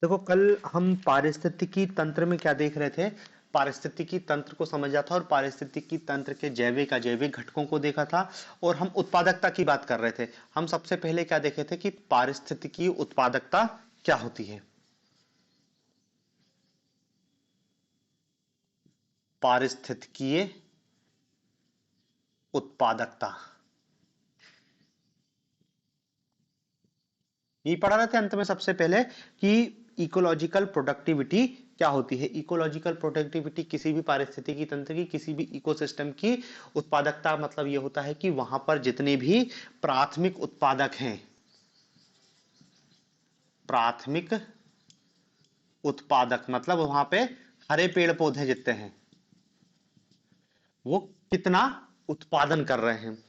देखो, कल हम पारिस्थितिकी तंत्र में क्या देख रहे थे। पारिस्थितिकी तंत्र को समझा था और पारिस्थितिकी तंत्र के जैविक अजैविक घटकों को देखा था। और हम उत्पादकता की बात कर रहे थे। हम सबसे पहले क्या देखे थे कि पारिस्थितिकी उत्पादकता क्या होती है। पारिस्थितिकीय उत्पादकता ये पढ़ा रहे थे अंत में सबसे पहले कि इकोलॉजिकल प्रोडक्टिविटी क्या होती है। इकोलॉजिकल प्रोडक्टिविटी किसी भी पारिस्थितिकी तंत्र की, किसी भी इकोसिस्टम की उत्पादकता मतलब यह होता है कि वहां पर जितने भी प्राथमिक उत्पादक हैं, प्राथमिक उत्पादक मतलब वहां पे हरे पेड़ पौधे जितने हैं वो कितना उत्पादन कर रहे हैं।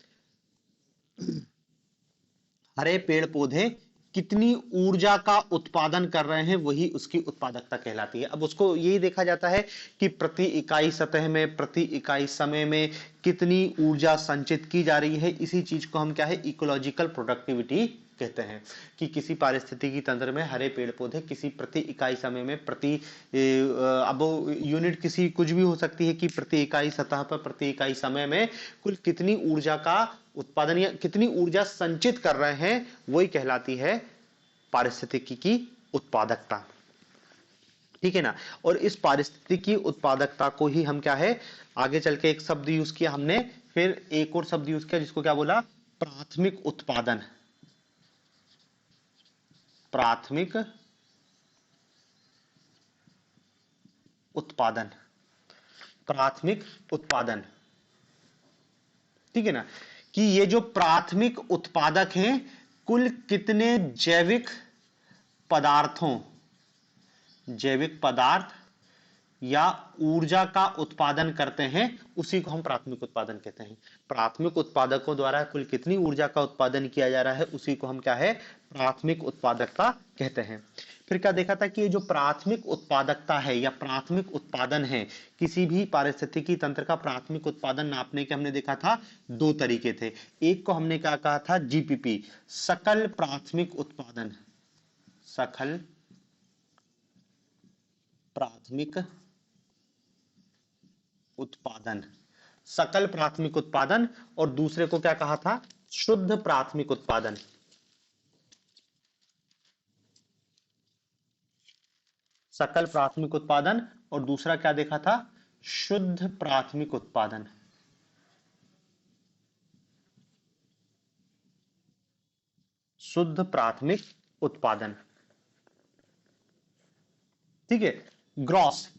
हरे पेड़ पौधे कितनी ऊर्जा का उत्पादन कर रहे हैं, वही उसकी उत्पादकता कहलाती है। अब उसको यही देखा जाता है कि प्रति इकाई सतह में, प्रति इकाई समय में कितनी ऊर्जा संचित की जा रही है। इसी चीज को हम क्या है, इकोलॉजिकल प्रोडक्टिविटी कहते हैं। कि किसी पारिस्थितिकी तंत्र में हरे पेड़ पौधे किसी प्रति इकाई समय में, अब यूनिट किसी कुछ भी हो सकती है कि प्रति इकाई सतह पर, प्रति इकाई समय में कुल कितनी ऊर्जा का उत्पादन या कितनी ऊर्जा संचित कर रहे हैं, वही कहलाती है पारिस्थितिकी की उत्पादकता। ठीक है ना। और इस पारिस्थितिकी उत्पादकता को ही हम क्या है, आगे चल के एक शब्द यूज किया हमने, फिर एक और शब्द यूज किया जिसको क्या बोला, प्राथमिक उत्पादन। प्राथमिक उत्पादन, प्राथमिक उत्पादन। ठीक है ना। कि ये जो प्राथमिक उत्पादक हैं, कुल कितने पदार्थों जैविक पदार्थ या ऊर्जा का उत्पादन करते हैं, उसी को हम प्राथमिक उत्पादन कहते हैं। प्राथमिक उत्पादकों द्वारा कुल कितनी ऊर्जा का उत्पादन किया जा रहा है, उसी को हम क्या है, प्राथमिक उत्पादकता कहते हैं। फिर क्या देखा था कि ये जो प्राथमिक उत्पादकता है या प्राथमिक उत्पादन है, किसी भी पारिस्थितिकी तंत्र का प्राथमिक उत्पादन नापने के हमने देखा था दो तरीके थे। एक को हमने क्या कहा था, जीपीपी, सकल प्राथमिक उत्पादन। सकल प्राथमिक उत्पादन, सकल प्राथमिक उत्पादन। और दूसरे को क्या कहा था, शुद्ध प्राथमिक उत्पादन। सकल प्राथमिक उत्पादन और दूसरा क्या देखा था, शुद्ध प्राथमिक उत्पादन। शुद्ध प्राथमिक उत्पादन। ठीक है। ग्रॉस,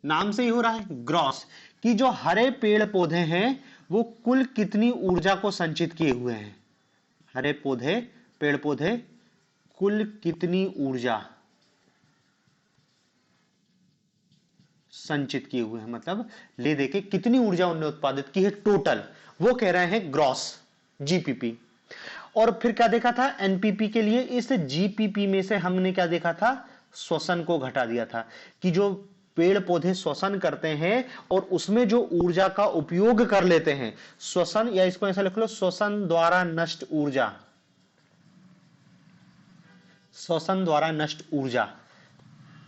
नाम से ही हो रहा है ग्रॉस, कि जो हरे पेड़ पौधे हैं वो कुल कितनी ऊर्जा को संचित किए हुए हैं। हरे पौधे, पेड़ पौधे कुल कितनी ऊर्जा संचित किए हुए हैं, मतलब ले देके कितनी ऊर्जा उन्होंने उत्पादित की है टोटल, वो कह रहे हैं ग्रॉस, जीपीपी। और फिर क्या देखा था, एनपीपी के लिए इस जीपीपी में से हमने क्या देखा था, श्वसन को घटा दिया था। कि जो पेड़ पौधे श्वसन करते हैं और उसमें जो ऊर्जा का उपयोग कर लेते हैं, श्वसन, या इसको ऐसा लिख लो, श्वसन द्वारा नष्ट ऊर्जा, श्वसन द्वारा नष्ट ऊर्जा,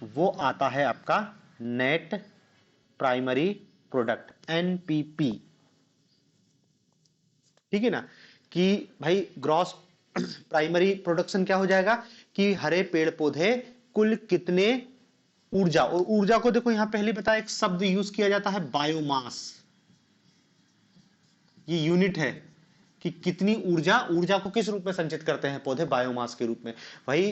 वो आता है आपका नेट प्राइमरी प्रोडक्ट, एनपीपी। ठीक है ना। कि भाई ग्रॉस प्राइमरी प्रोडक्शन क्या हो जाएगा, कि हरे पेड़ पौधे कुल कितने ऊर्जा, और ऊर्जा को देखो यहां पहले बताया एक शब्द यूज किया जाता है, बायोमास। ये यूनिट है कि कितनी ऊर्जा, ऊर्जा को किस रूप में संचित करते हैं पौधे, बायोमास के रूप में। भाई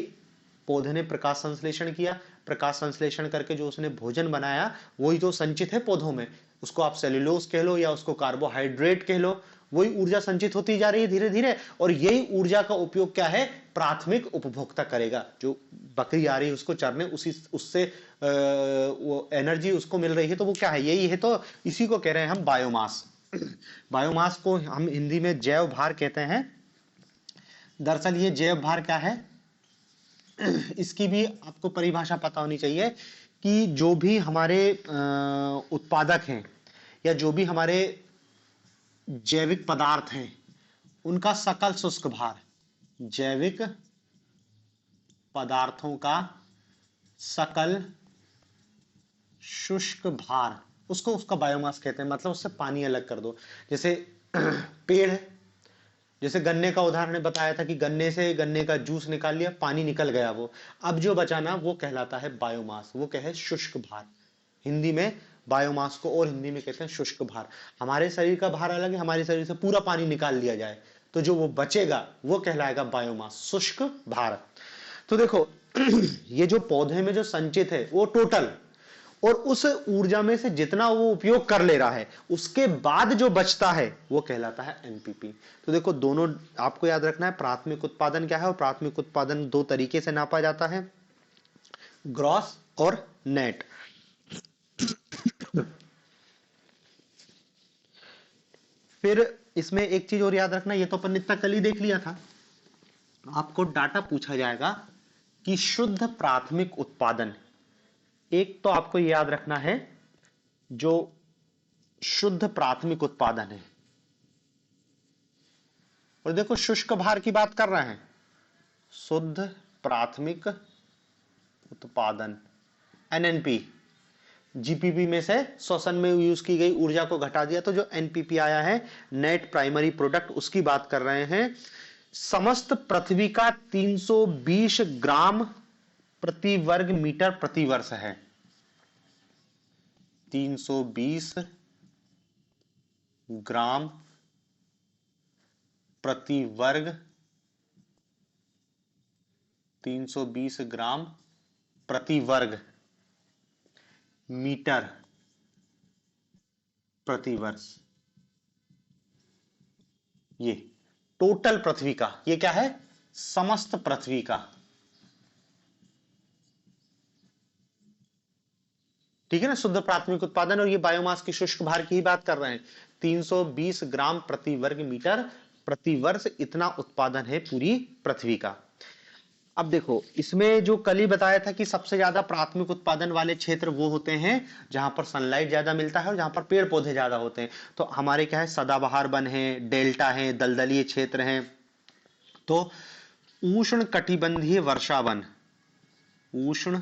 पौधे ने प्रकाश संश्लेषण किया, प्रकाश संश्लेषण करके जो उसने भोजन बनाया, वही जो संचित है पौधों में, उसको आप सेल्यूलोज कह लो या उसको कार्बोहाइड्रेट कह लो, वही ऊर्जा संचित होती जा रही है धीरे धीरे। और यही ऊर्जा का उपयोग क्या है, प्राथमिक उपभोक्ता करेगा। जो बकरी आ रही है उसको चरने, उसी उससे वो एनर्जी उसको मिल रही है, तो वो क्या है, यही है। तो इसी को कह रहे हैं हम बायोमास। बायोमास को हम हिंदी में जैव भार कहते हैं। दरअसल ये जैव भार क्या है, इसकी भी आपको परिभाषा पता होनी चाहिए। कि जो भी हमारे उत्पादक हैं या जो भी हमारे जैविक पदार्थ हैं, उनका सकल शुष्क भार, जैविक पदार्थों का सकल शुष्क भार, उसको उसका बायोमास कहते हैं, मतलब उससे पानी अलग कर दो। जैसे पेड़ है, जैसे गन्ने का उदाहरण बताया था कि गन्ने से गन्ने का जूस निकाल लिया, पानी निकल गया, वो अब जो बचा ना वो कहलाता है बायोमास, वो क्या है, शुष्क भार। हिंदी में बायोमास को और हिंदी में कहते हैं शुष्क भार। हमारे शरीर का भार अलग है, हमारे शरीर से पूरा पानी निकाल लिया जाए तो जो वो बचेगा वो कहलाएगा बायोमास, शुष्क भार। तो देखो ये जो पौधे में जो संचित है वो टोटल, और उस ऊर्जा में से जितना वो उपयोग कर ले रहा है उसके बाद जो बचता है वो कहलाता है एनपीपी। तो देखो दोनों आपको याद रखना है, प्राथमिक उत्पादन क्या है, और प्राथमिक उत्पादन दो तरीके से नापा जाता है, ग्रॉस और नेट। फिर इसमें एक चीज और याद रखना, ये तो अपन इतना कल ही देख लिया था, आपको डाटा पूछा जाएगा कि शुद्ध प्राथमिक उत्पादन, एक तो आपको याद रखना है जो शुद्ध प्राथमिक उत्पादन है, और देखो शुष्क भार की बात कर रहे हैं, शुद्ध प्राथमिक उत्पादन एनएनपी, जीपीपी में से श्वसन में यूज की गई ऊर्जा को घटा दिया तो जो एनपीपी आया है, नेट प्राइमरी प्रोडक्ट, उसकी बात कर रहे हैं। समस्त पृथ्वी का 320 ग्राम प्रति वर्ग मीटर प्रति वर्ष है, 320 ग्राम प्रति वर्ग, 320 ग्राम प्रति वर्ग मीटर प्रति वर्ष। ये टोटल पृथ्वी का, ये क्या है, समस्त पृथ्वी का, ठीक है ना, शुद्ध प्राथमिक उत्पादन। और ये बायोमास की शुष्क भार की ही बात कर रहे हैं, 320 ग्राम प्रति वर्ग मीटर प्रति वर्ष, इतना उत्पादन है पूरी पृथ्वी का। अब देखो इसमें जो कल ही बताया था कि सबसे ज्यादा प्राथमिक उत्पादन वाले क्षेत्र वो होते हैं जहां पर सनलाइट ज्यादा मिलता है और जहां पर पेड़ पौधे ज्यादा होते हैं। तो हमारे क्या है, सदाबहार वन है, डेल्टा है, दलदलीय क्षेत्र है। तो उष्ण कटिबंधीय वर्षावन, उष्ण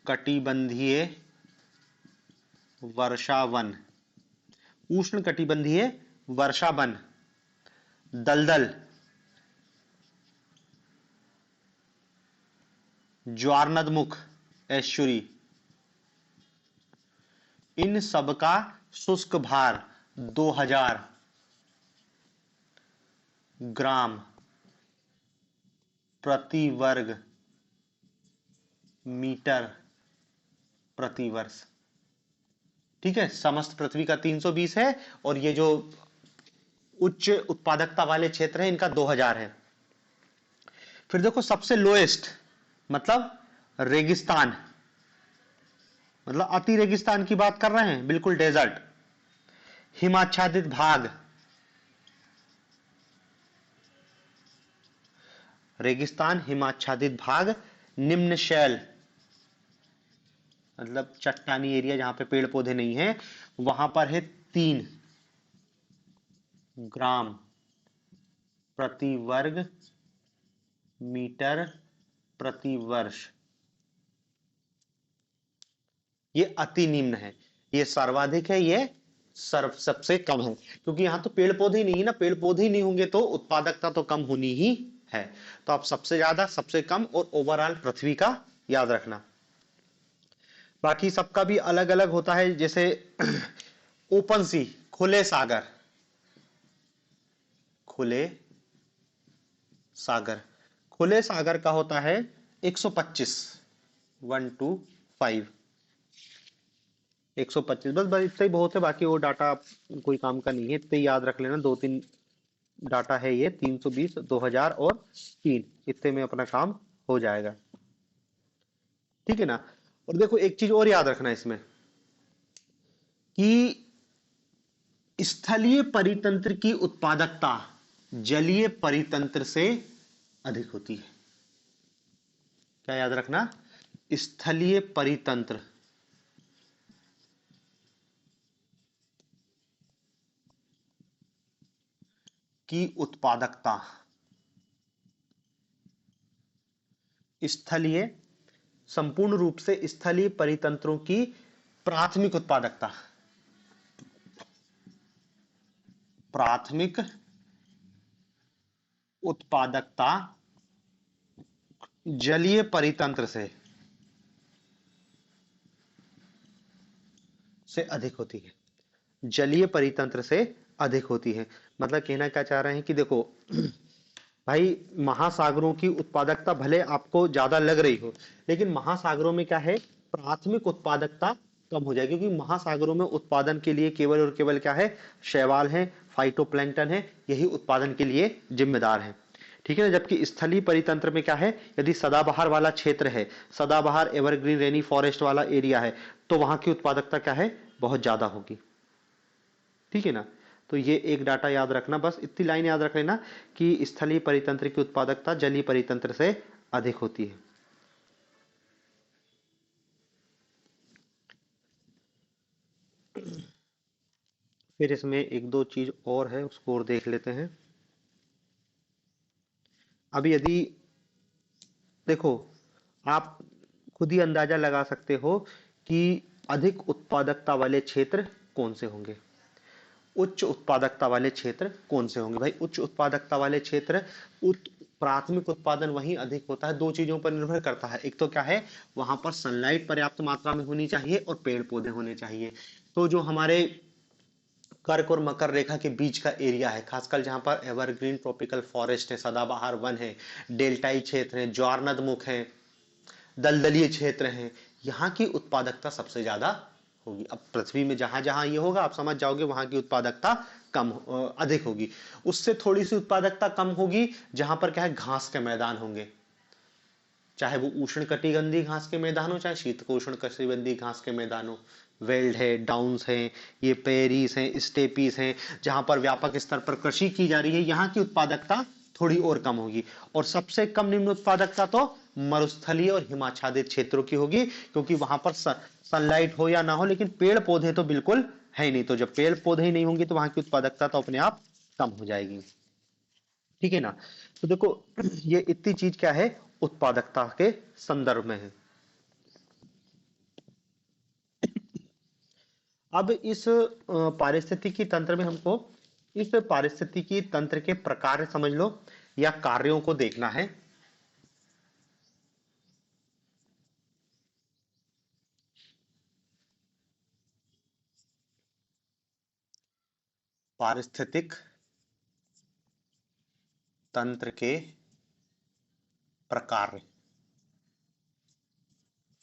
कटिबंधीय वर्षावन, उष्ण कटिबंधीय वर्षावन, दलदल, ज्वारनदमुख एश्चुरी, इन सबका शुष्क भार 2000 ग्राम प्रति वर्ग मीटर प्रति वर्ष, ठीक है। समस्त पृथ्वी का 320 है और ये जो उच्च उत्पादकता वाले क्षेत्र हैं इनका 2000 है। फिर देखो सबसे लोएस्ट, मतलब रेगिस्तान, मतलब अति रेगिस्तान की बात कर रहे हैं, बिल्कुल डेजर्ट, हिमाच्छादित भाग, रेगिस्तान, हिमाच्छादित भाग, निम्न शैल, मतलब चट्टानी एरिया जहां पे पेड़ पौधे नहीं है, वहां पर है 3 ग्राम प्रति वर्ग मीटर प्रति वर्ष। ये अति निम्न है, ये सर्वाधिक है, ये सबसे कम है, क्योंकि यहां तो पेड़ पौधे ही नहीं है ना, पेड़ पौधे ही नहीं होंगे तो उत्पादकता तो कम होनी ही है। तो आप सबसे ज्यादा, सबसे कम और ओवरऑल पृथ्वी का याद रखना। बाकी सबका भी अलग अलग होता है, जैसे ओपन सी, खुले सागर, खुले सागर, खुले सागर का होता है 125, 125, 125, बस इतना ही बहुत है, बाकी वो डाटा कोई काम का नहीं है, इतने याद रख लेना, 2-3 डाटा है ये, 320, 2000 और 3, इतने में अपना काम हो जाएगा, ठीक है ना। और देखो एक चीज और याद रखना इसमें कि स्थलीय परितंत्र की उत्पादकता जलीय परितंत्र से अधिक होती है। क्या याद रखना, स्थलीय परितंत्र की उत्पादकता, स्थलीय संपूर्ण रूप से स्थलीय परितंत्रों की प्राथमिक उत्पादकता, प्राथमिक उत्पादकता जलीय परितंत्र से अधिक होती है, जलीय परितंत्र से अधिक होती है। मतलब कहना क्या चाह रहे हैं कि देखो भाई, महासागरों की उत्पादकता भले आपको ज्यादा लग रही हो, लेकिन महासागरों में क्या है, प्राथमिक उत्पादकता कम हो जाएगी, क्योंकि महासागरों में उत्पादन के लिए केवल और केवल क्या है, शैवाल है, फाइटोप्लैंक्टन है, यही उत्पादन के लिए जिम्मेदार है। ठीक है ना। जबकि स्थलीय परितंत्र में क्या है, यदि सदाबहार वाला क्षेत्र है, सदाबहार एवरग्रीन रेनी फॉरेस्ट वाला एरिया है, तो वहां की उत्पादकता क्या है, बहुत ज्यादा होगी। ठीक है ना। तो ये एक डाटा याद रखना, बस इतनी लाइन याद रख लेना कि स्थलीय परितंत्र की उत्पादकता जलीय परितंत्र से अधिक होती है। फिर इसमें एक दो चीज और है, उसको और देख लेते हैं। अभी यदि देखो, आप खुद ही अंदाजा लगा सकते हो कि अधिक उत्पादकता वाले क्षेत्र कौन से होंगे, उच्च उत्पादकता वाले क्षेत्र कौन से होंगे। भाई उच्च उत्पादकता वाले क्षेत्र, प्राथमिक उत्पादन वहीं अधिक होता है। दो चीजों पर निर्भर करता है, एक तो क्या है, वहां पर सनलाइट पर्याप्त मात्रा में होनी चाहिए और पेड़ पौधे होने चाहिए। तो जो हमारे कर्क और मकर रेखा के बीच का एरिया है, खासकर जहां पर एवरग्रीन ट्रॉपिकल फॉरेस्ट है, सदाबहार वन है, डेल्टाई क्षेत्र है, ज्वारनदमुख है, दलदलीय क्षेत्र हैं, यहाँ की उत्पादकता सबसे ज्यादा होगी। अब पृथ्वी में जहां जहां ये होगा, आप समझ जाओगे वहां की उत्पादकता अधिक होगी। उससे थोड़ी सी उत्पादकता कम होगी जहां पर क्या है, घास के मैदान होंगे, चाहे वो उष्ण कटिबंधीय घास के मैदान हो, चाहे शीतकोष्ण कटिबंधीय घास के मैदान हो। वेल्ड है, डाउन्स है, ये पेरीज हैं, स्टेपीज हैं, जहां पर व्यापक स्तर पर कृषि की जा रही है, यहाँ की उत्पादकता थोड़ी और कम होगी। और सबसे कम निम्न उत्पादकता तो मरुस्थलीय और हिमाच्छादित क्षेत्रों की होगी, क्योंकि वहां पर सनलाइट हो या ना हो, लेकिन पेड़ पौधे तो बिल्कुल है ही नहीं। तो जब पेड़ पौधे ही नहीं होंगे तो वहां की उत्पादकता तो अपने आप कम हो जाएगी। ठीक है ना। तो देखो, ये इतनी चीज क्या है, उत्पादकता के संदर्भ में है। अब इस पारिस्थितिकी तंत्र में हमको इस पारिस्थितिकी तंत्र के प्रकार समझ लो या कार्यों को देखना है। पारिस्थितिक तंत्र के प्रकार,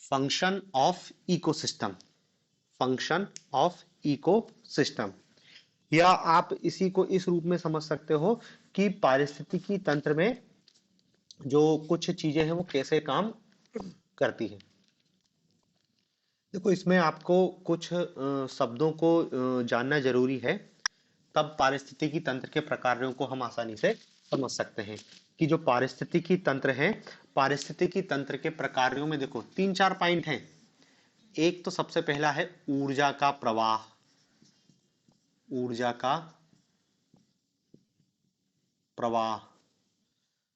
function of ecosystem, function of ecosystem, या आप इसी को इस रूप में समझ सकते हो कि पारिस्थितिकी तंत्र में जो कुछ चीजें हैं वो कैसे काम करती हैं। देखो, इसमें आपको कुछ शब्दों को जानना जरूरी है, तब पारिस्थितिकी तंत्र के प्रकारों को हम आसानी से समझ सकते हैं। कि जो पारिस्थितिकी तंत्र है, पारिस्थितिकी तंत्र के प्रकारों में देखो तीन चार पॉइंट हैं। एक तो सबसे पहला है ऊर्जा का प्रवाह, ऊर्जा का प्रवाह।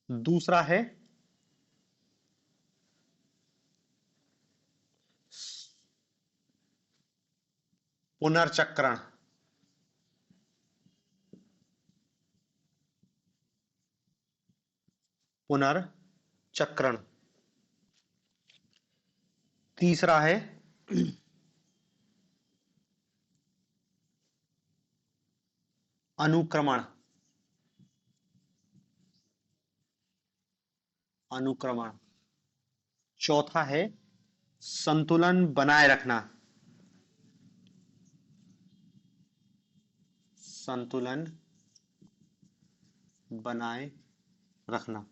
दूसरा है पुनर्चक्रण, पुनर्चक्रण। तीसरा है अनुक्रमण, अनुक्रमण। चौथा है संतुलन बनाए रखना, संतुलन बनाए रखना,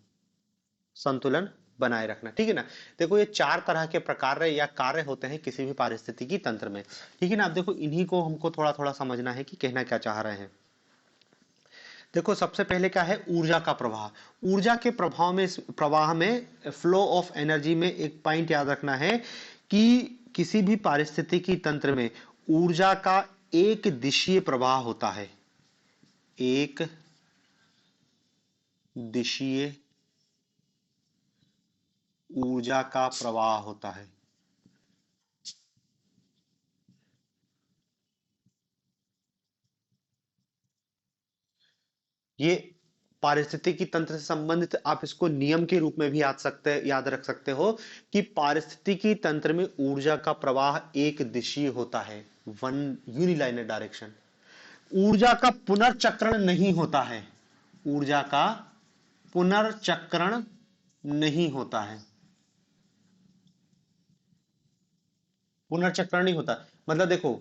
संतुलन बनाए रखना। ठीक है ना। देखो, ये चार तरह के प्रकार या कार्य होते हैं किसी भी पारिस्थितिकी तंत्र में। ठीक है ना। अब देखो, इन्हीं को हमको थोड़ा थोड़ा समझना है कि कहना क्या चाह रहे हैं। देखो, सबसे पहले क्या है, ऊर्जा का प्रवाह। ऊर्जा के प्रवाह में फ्लो ऑफ एनर्जी में एक पॉइंट याद रखना है कि किसी भी पारिस्थितिकी तंत्र में ऊर्जा का एक दिशीय प्रवाह होता है, एक दिशीय ऊर्जा का प्रवाह होता है। ये पारिस्थितिकी तंत्र से संबंधित, आप इसको नियम के रूप में भी याद रख सकते हो कि पारिस्थितिकी तंत्र में ऊर्जा का प्रवाह एक दिशीय होता है, वन यूनिलाइनर डायरेक्शन। ऊर्जा का पुनर्चक्रण नहीं होता है, ऊर्जा का पुनर्चक्रण नहीं होता है, पुनर्चक्रण नहीं होता। मतलब देखो,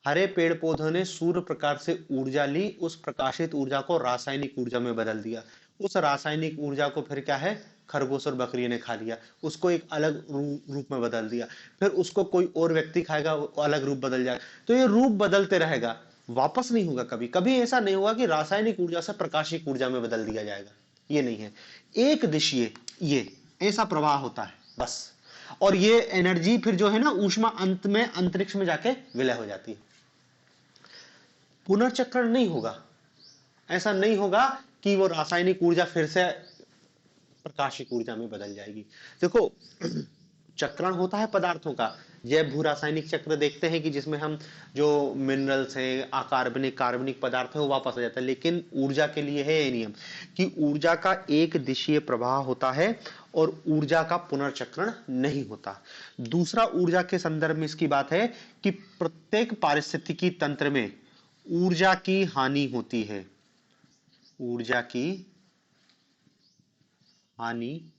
हरे पेड़ पौधों ने सूर्य प्रकाश से ऊर्जा ली, उस प्रकाशित ऊर्जा को रासायनिक ऊर्जा में बदल दिया, उस रासायनिक ऊर्जा को फिर क्या है, खरगोश और बकरी ने खा लिया, उसको एक अलग रूप में बदल दिया, फिर उसको कोई और व्यक्ति खाएगा, वो अलग रूप बदल जाएगा। तो ये रूप बदलते रहेगा, वापस नहीं होगा। कभी कभी ऐसा नहीं होगा कि रासायनिक ऊर्जा से प्रकाशिक ऊर्जा में बदल दिया जाएगा, ये नहीं है। एक दिशीय ये ऐसा प्रवाह होता है बस। और ये एनर्जी फिर जो है ना, ऊष्मा अंत में अंतरिक्ष में जाके विलय हो जाती है। पुनर्चक्रण नहीं होगा, ऐसा नहीं होगा कि वो रासायनिक ऊर्जा फिर से प्रकाशिक ऊर्जा में बदल जाएगी। देखो, चक्रण होता है पदार्थों का, जैव भू रासायनिक चक्र देखते हैं कि जिसमें हम जो मिनरल्स हैं, अकार्बनिक कार्बनिक पदार्थ है, वो वापस आ जाता है। लेकिन ऊर्जा के लिए है ये नियम कि ऊर्जा का एक दिशीय प्रवाह होता है और ऊर्जा का पुनर्चक्रण नहीं होता। दूसरा, ऊर्जा के संदर्भ में इसकी बात है कि प्रत्येक पारिस्थितिकी तंत्र में ऊर्जा की हानि होती है, ऊर्जा की हानि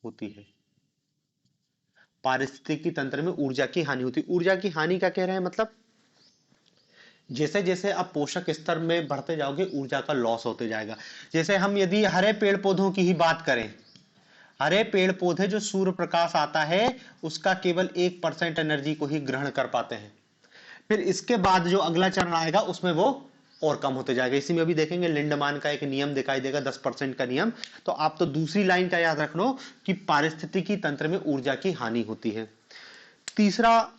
होती है। पारिस्थितिकी तंत्र में ऊर्जा की हानि होती है। ऊर्जा की हानि का कह रहे हैं मतलब, जैसे जैसे आप पोषक स्तर में बढ़ते जाओगे, ऊर्जा का लॉस होते जाएगा। जैसे हम यदि हरे पेड़ पौधों की ही बात करें, हरे पेड़ पौधे जो सूर्य प्रकाश आता है उसका केवल 1% एनर्जी को ही ग्रहण कर पाते हैं। फिर इसके बाद जो अगला चरण आएगा उसमें वो और कम होते जाएगा। इसी में अभी देखेंगे लिंडमान का एक नियम दिखाई देगा, 10% का नियम। तो आप तो दूसरी लाइन का याद रख लो कि पारिस्थितिकी तंत्र में ऊर्जा की हानि होती है। तीसरा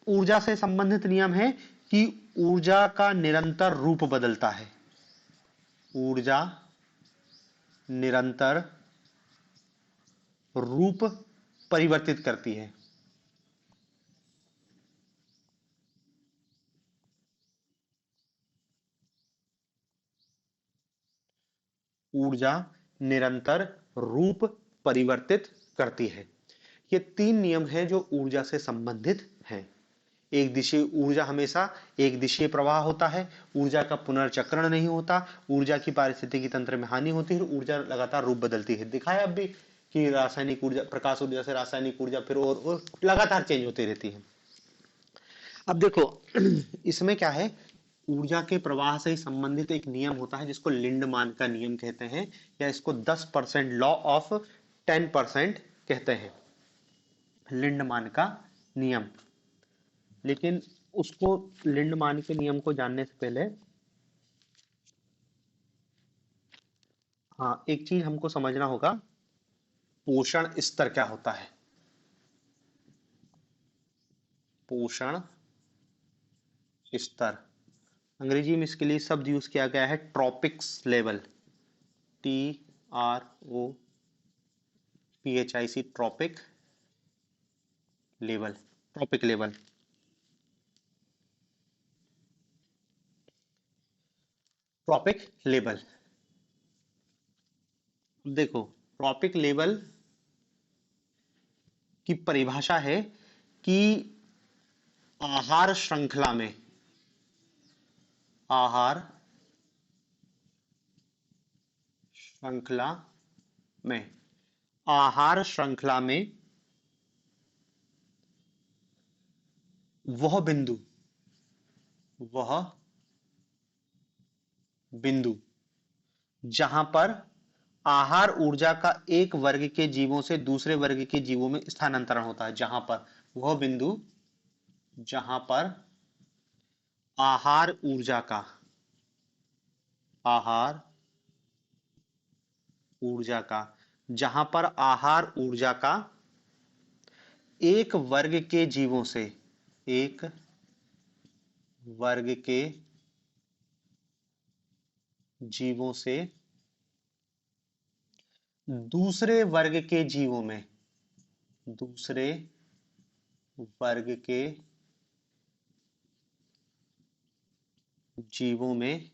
ऊर्जा से संबंधित नियम है कि ऊर्जा का निरंतर रूप बदलता है, ऊर्जा निरंतर रूप परिवर्तित करती है। ऊर्जा निरंतर रूप परिवर्तित करती है। ये तीन नियम हैं जो ऊर्जा से संबंधित हैं। एक दिशा ऊर्जा हमेशा एक दिशीय प्रवाह होता है, ऊर्जा का पुनर्चक्रण नहीं होता, ऊर्जा की पारिस्थितिकी तंत्र में हानि होती है, ऊर्जा लगातार रूप बदलती है। दिखाया अब भी कि रासायनिक ऊर्जा, प्रकाश ऊर्जा से रासायनिक ऊर्जा फिर और लगातार चेंज होती रहती है। अब देखो, इसमें क्या है, ऊर्जा के प्रवाह से संबंधित एक नियम होता है जिसको लिंडमान का नियम कहते हैं, या इसको 10% लॉ ऑफ 10% कहते हैं, लिंडमान का नियम। लेकिन उसको, लिंडमान के नियम को जानने से पहले हाँ, एक चीज हमको समझना होगा, पोषण स्तर क्या होता है। पोषण स्तर, अंग्रेजी में इसके लिए शब्द यूज किया गया है tropics level, TROPHIC, trophic level, trophic level. Trophic level, देखो, ट्रॉपिक लेवल की परिभाषा है कि आहार श्रृंखला में, आहार श्रृंखला में, आहार श्रृंखला में वह बिंदु, वह बिंदु जहां पर आहार ऊर्जा का एक वर्ग के जीवों से दूसरे वर्ग के जीवों में स्थानांतरण होता है, जहां पर, वह बिंदु जहां पर आहार ऊर्जा का, आहार ऊर्जा का, जहां पर आहार ऊर्जा का एक वर्ग के जीवों से, एक वर्ग के जीवों से दूसरे वर्ग के जीवों में, दूसरे वर्ग के जीवों में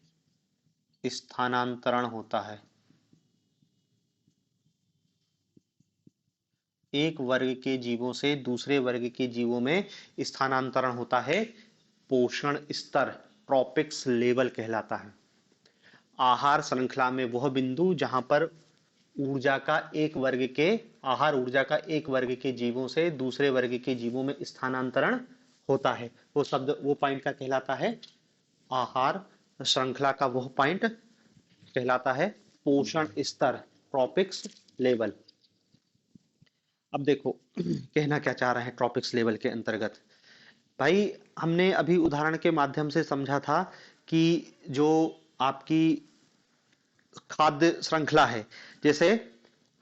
स्थानांतरण होता है। एक वर्ग के जीवों से दूसरे वर्ग के जीवों में स्थानांतरण होता है। पोषण स्तर, ट्रॉपिक्स लेवल कहलाता है। आहार श्रृंखला में वह बिंदु जहां पर ऊर्जा का एक वर्ग के आहार ऊर्जा का एक वर्ग के जीवों से दूसरे वर्ग के जीवों में स्थानांतरण होता है, वो शब्द वो पॉइंट का कहलाता है। आहार श्रृंखला का वह पॉइंट कहलाता है पोषण स्तर, ट्रॉपिक्स लेवल। अब देखो कहना क्या चाह रहे हैं ट्रॉपिक्स लेवल के अंतर्गत। भाई हमने अभी उदाहरण के माध्यम से समझा था कि जो आपकी खाद्य श्रृंखला है, जैसे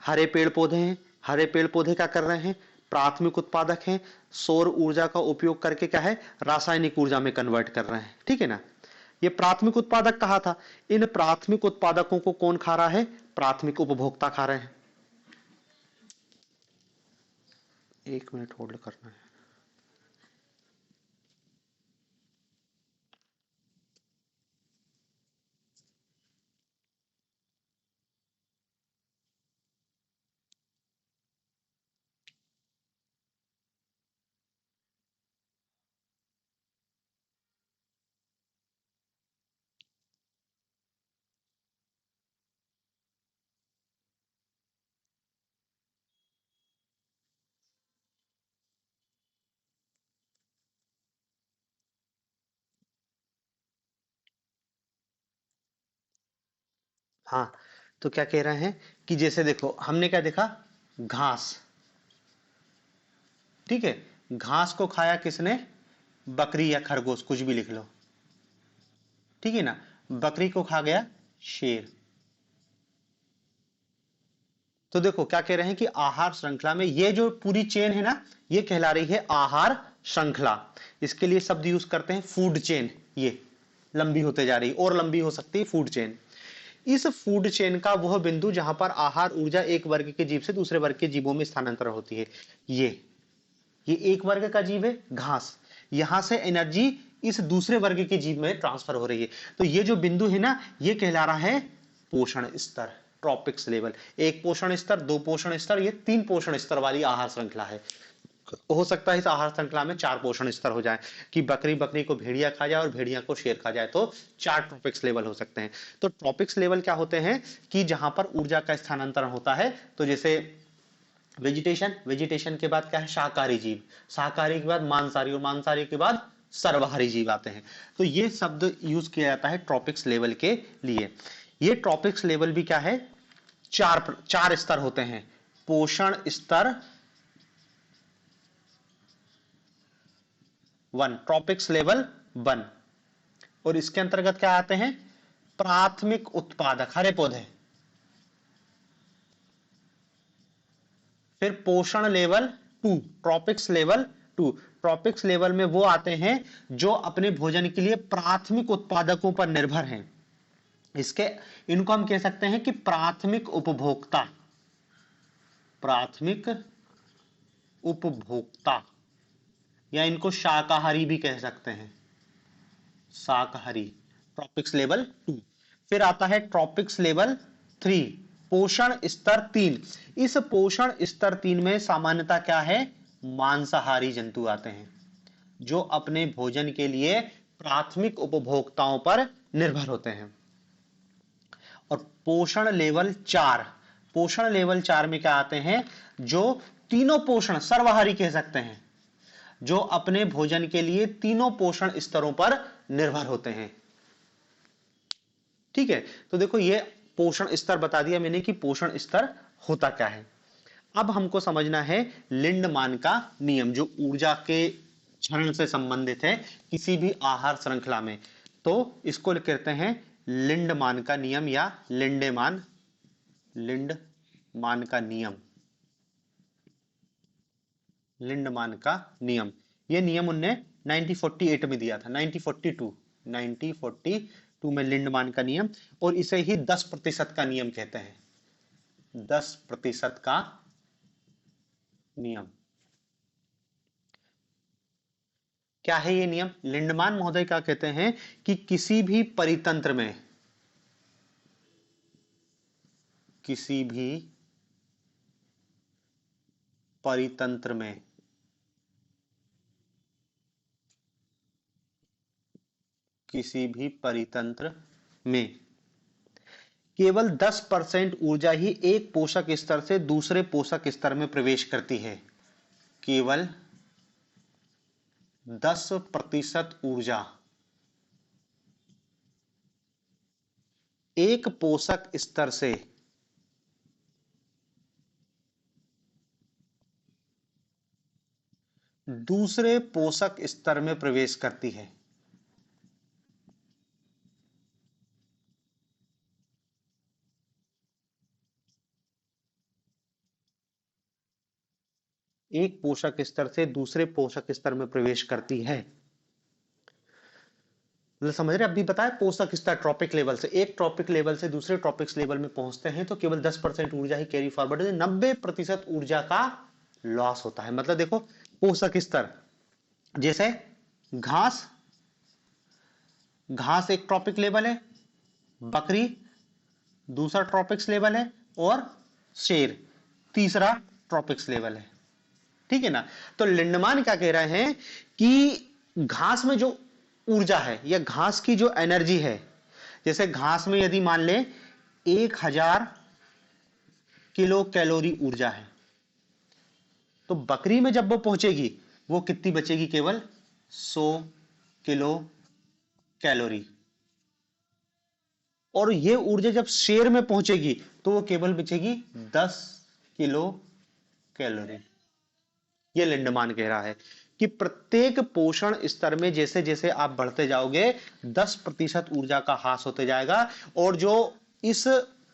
हरे पेड़ पौधे हैं, हरे पेड़ पौधे क्या कर रहे हैं, प्राथमिक उत्पादक हैं, सौर ऊर्जा का उपयोग करके क्या है, रासायनिक ऊर्जा में कन्वर्ट कर रहे हैं, ठीक है ना। ये प्राथमिक उत्पादक कहा था। इन प्राथमिक उत्पादकों को कौन खा रहा है, प्राथमिक उपभोक्ता खा रहे हैं। 1 मिनट होल्ड करना है। हाँ, तो क्या कह रहे हैं कि जैसे देखो हमने क्या देखा, घास, ठीक है, घास को खाया किसने, बकरी या खरगोश, कुछ भी लिख लो, ठीक है ना। बकरी को खा गया शेर। तो देखो क्या कह रहे हैं कि आहार श्रृंखला में ये जो पूरी चेन है ना, ये कहला रही है आहार श्रृंखला। इसके लिए शब्द यूज करते हैं फूड चेन। ये लंबी होते जा रही, और लंबी हो सकती है फूड चेन। इस फूड चेन का वह बिंदु जहां पर आहार ऊर्जा एक वर्ग के जीव से दूसरे वर्ग के जीवों में स्थानांतरण होती है, ये एक वर्ग का जीव है घास, यहां से एनर्जी इस दूसरे वर्ग के जीव में ट्रांसफर हो रही है। तो ये जो बिंदु है ना, ये कहला रहा है पोषण स्तर, ट्रॉपिक्स लेवल। एक पोषण स्तर, दो पोषण स्तर, ये 3 पोषण स्तर वाली आहार श्रृंखला है। हो सकता है इस आहार श्रृंखला में 4 पोषण स्तर हो जाए, कि बकरी बकरी को भेड़िया खा जाए और भेड़िया को शेर खा जाए, तो 4 ट्रॉपिक्स लेवल हो सकते हैं। तो ट्रॉपिक्स लेवल क्या होते हैं कि जहां पर ऊर्जा का स्थानांतरण होता है। तो जैसे वेजिटेशन, वेजिटेशन के बाद क्या है, शाकाहारी जीव, शाकाहारी के बाद मांसाहारी, और मांसाहारी के बाद सर्वाहारी जीव आते हैं। तो ये शब्द यूज किया जाता है ट्रॉपिक्स लेवल के लिए। ये ट्रॉपिक्स लेवल भी क्या है, चार स्तर होते हैं। पोषण स्तर 1, ट्रॉपिक्स लेवल 1, और इसके अंतर्गत क्या आते हैं, प्राथमिक उत्पादक हरे पौधे। फिर पोषण level 2, tropics level 2, tropics level में वो आते हैं जो अपने भोजन के लिए प्राथमिक उत्पादकों पर निर्भर हैं। इसके इनको हम कह सकते हैं कि प्राथमिक उपभोक्ता, प्राथमिक उपभोक्ता, या इनको शाकाहारी भी कह सकते हैं, शाकाहारी, ट्रॉपिक्स लेवल 2। फिर आता है ट्रॉपिक्स लेवल 3, पोषण स्तर 3। इस पोषण स्तर 3 में सामान्यता क्या है, मांसाहारी जंतु आते हैं, जो अपने भोजन के लिए प्राथमिक उपभोक्ताओं पर निर्भर होते हैं। और पोषण लेवल 4, पोषण लेवल 4 में क्या आते हैं, जो तीनों पोषण, सर्वाहारी कह सकते हैं, जो अपने भोजन के लिए तीनों पोषण स्तरों पर निर्भर होते हैं। ठीक है, तो देखो ये पोषण स्तर बता दिया मैंने कि पोषण स्तर होता क्या है। अब हमको समझना है लिंडमान का नियम, जो ऊर्जा के क्षरण से संबंधित है किसी भी आहार श्रृंखला में। तो इसको कहते हैं लिंडमान का नियम या लिंडेमान, लिंडमान का नियम, लिंडमान का नियम। यह नियम उनने 1948 में दिया था, 1942 में लिंडमान का नियम, और इसे ही 10% का नियम कहते हैं। 10% का नियम। क्या है ये नियम? लिंडमान महोदय क्या कहते हैं कि किसी भी परितंत्र में, किसी भी परितंत्र में किसी भी परितंत्र में केवल 10% ऊर्जा ही एक पोषक स्तर से दूसरे पोषक स्तर में प्रवेश करती है। केवल 10% ऊर्जा एक पोषक स्तर से दूसरे पोषक स्तर में प्रवेश करती है। एक पोषक स्तर से दूसरे पोषक स्तर में प्रवेश करती है। मतलब समझ रहे? अभी बताया पोषक स्तर ट्रॉपिक लेवल से, एक ट्रॉपिक लेवल से दूसरे ट्रॉपिक्स लेवल में पहुंचते हैं तो केवल 10% ऊर्जा ही कैरी फॉरवर्ड, 90% ऊर्जा का लॉस होता है। मतलब देखो पोषक स्तर, जैसे घास, घास एक ट्रॉपिक लेवल है, बकरी दूसरा ट्रॉपिक्स लेवल है, और शेर तीसरा ट्रॉपिक्स लेवल है। ठीक है ना? तो लिंडमान क्या कह रहे हैं कि घास में जो ऊर्जा है या घास की जो एनर्जी है, जैसे घास में यदि मान ले 1000 किलो कैलोरी ऊर्जा है, तो बकरी में जब वो पहुंचेगी वो कितनी बचेगी? केवल 100 किलो कैलोरी। और ये ऊर्जा जब शेर में पहुंचेगी तो वो केवल बचेगी 10 किलो कैलोरी। ये लिंडमान कह रहा है कि प्रत्येक पोषण स्तर में जैसे जैसे आप बढ़ते जाओगे 10% ऊर्जा का ह्रास होते जाएगा, और जो इस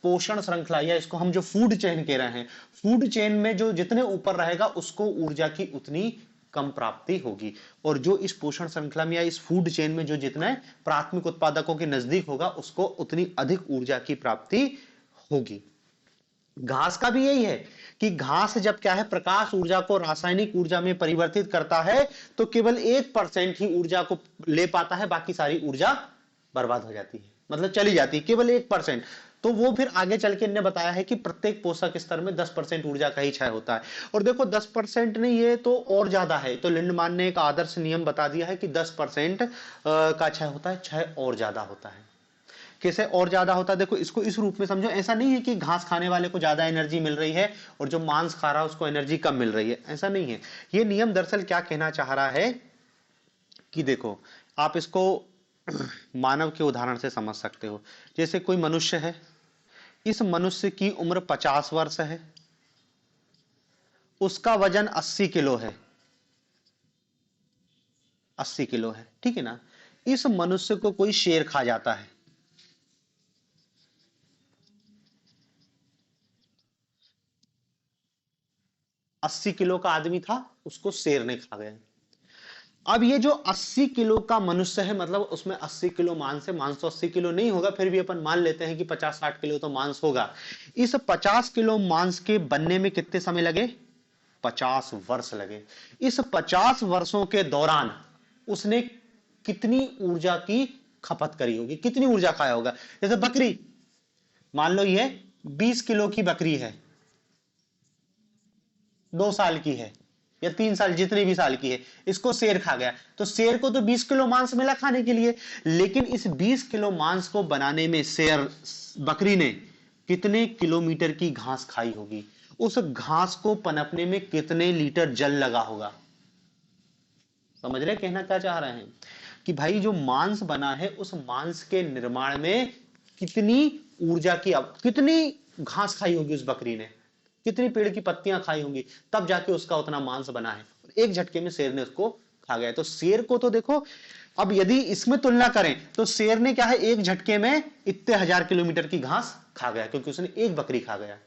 पोषण श्रृंखला या इसको हम जो फूड चेन कह रहे हैं, फूड चेन में जो जितने ऊपर रहेगा उसको ऊर्जा की उतनी कम प्राप्ति होगी, और जो इस पोषण श्रृंखला में या इस फूड चेन में जो जितने प्राथमिक उत्पादकों के नजदीक होगा उसको उतनी अधिक ऊर्जा की प्राप्ति होगी। घास का भी यही है कि घास जब क्या है प्रकाश ऊर्जा को रासायनिक ऊर्जा में परिवर्तित करता है तो केवल 1% ही ऊर्जा को ले पाता है, बाकी सारी ऊर्जा बर्बाद हो जाती है, मतलब चली जाती है, केवल 1%। तो वो फिर आगे चल के इन्होंने बताया है कि प्रत्येक पोषक स्तर में 10% ऊर्जा का ही क्षय होता है। और देखो 10% नहीं, ये तो और ज्यादा है। तो लिंडमान ने एक आदर्श नियम बता दिया है कि 10% का क्षय होता है, क्षय और ज्यादा होता है। कैसे और ज्यादा होता है? देखो इसको इस रूप में समझो, ऐसा नहीं है कि घास खाने वाले को ज्यादा एनर्जी मिल रही है और जो मांस खा रहा है उसको एनर्जी कम मिल रही है, ऐसा नहीं है। ये नियम दरअसल क्या कहना चाह रहा है कि देखो आप इसको मानव के उदाहरण से समझ सकते हो। जैसे कोई मनुष्य है, इस मनुष्य की उम्र 50 वर्ष है, उसका वजन 80 किलो है, 80 किलो है, ठीक है ना? इस मनुष्य को कोई शेर खा जाता है, 80 किलो का आदमी था, उसको शेर ने खा गया। अब ये जो 80 किलो का मनुष्य है, मतलब उसमें 80 किलो मांस है, मांस तो 80 किलो नहीं होगा, फिर भी अपन मान लेते हैं कि 50-60 किलो तो मांस होगा। इस 50 किलो मांस के बनने में कितने समय लगे? 50 वर्ष लगे। इस 50 वर्षों के दौरान उसने कितनी ऊर्जा की खपत करी होगी, कितनी ऊर्जा खाया होगा? जैसे बकरी, मान लो ये 20 किलो की बकरी है, 2 साल की है या 3 साल, जितने भी साल की है, इसको शेर खा गया, तो शेर को तो 20 किलो मांस मिला खाने के लिए, लेकिन इस 20 किलो मांस को बनाने में शेर बकरी ने कितने किलोमीटर की घास खाई होगी? उस घास को पनपने में कितने लीटर जल लगा होगा? समझ रहे कहना क्या चाह रहे हैं? कि भाई जो मांस बना है उस मांस के निर्माण में कितनी ऊर्जा की, कितनी घास खाई होगी उस बकरी ने, कितनी पेड़ की पत्तियां खाई होंगी, तब जाके उसका उतना मांस बना है। एक झटके में शेर ने उसको खा गया। तो शेर को तो देखो, अब यदि इसमें तुलना करें तो शेर ने क्या है, एक झटके में इतने 1000 किलोमीटर की घास खा गया, क्योंकि उसने एक बकरी खा गया।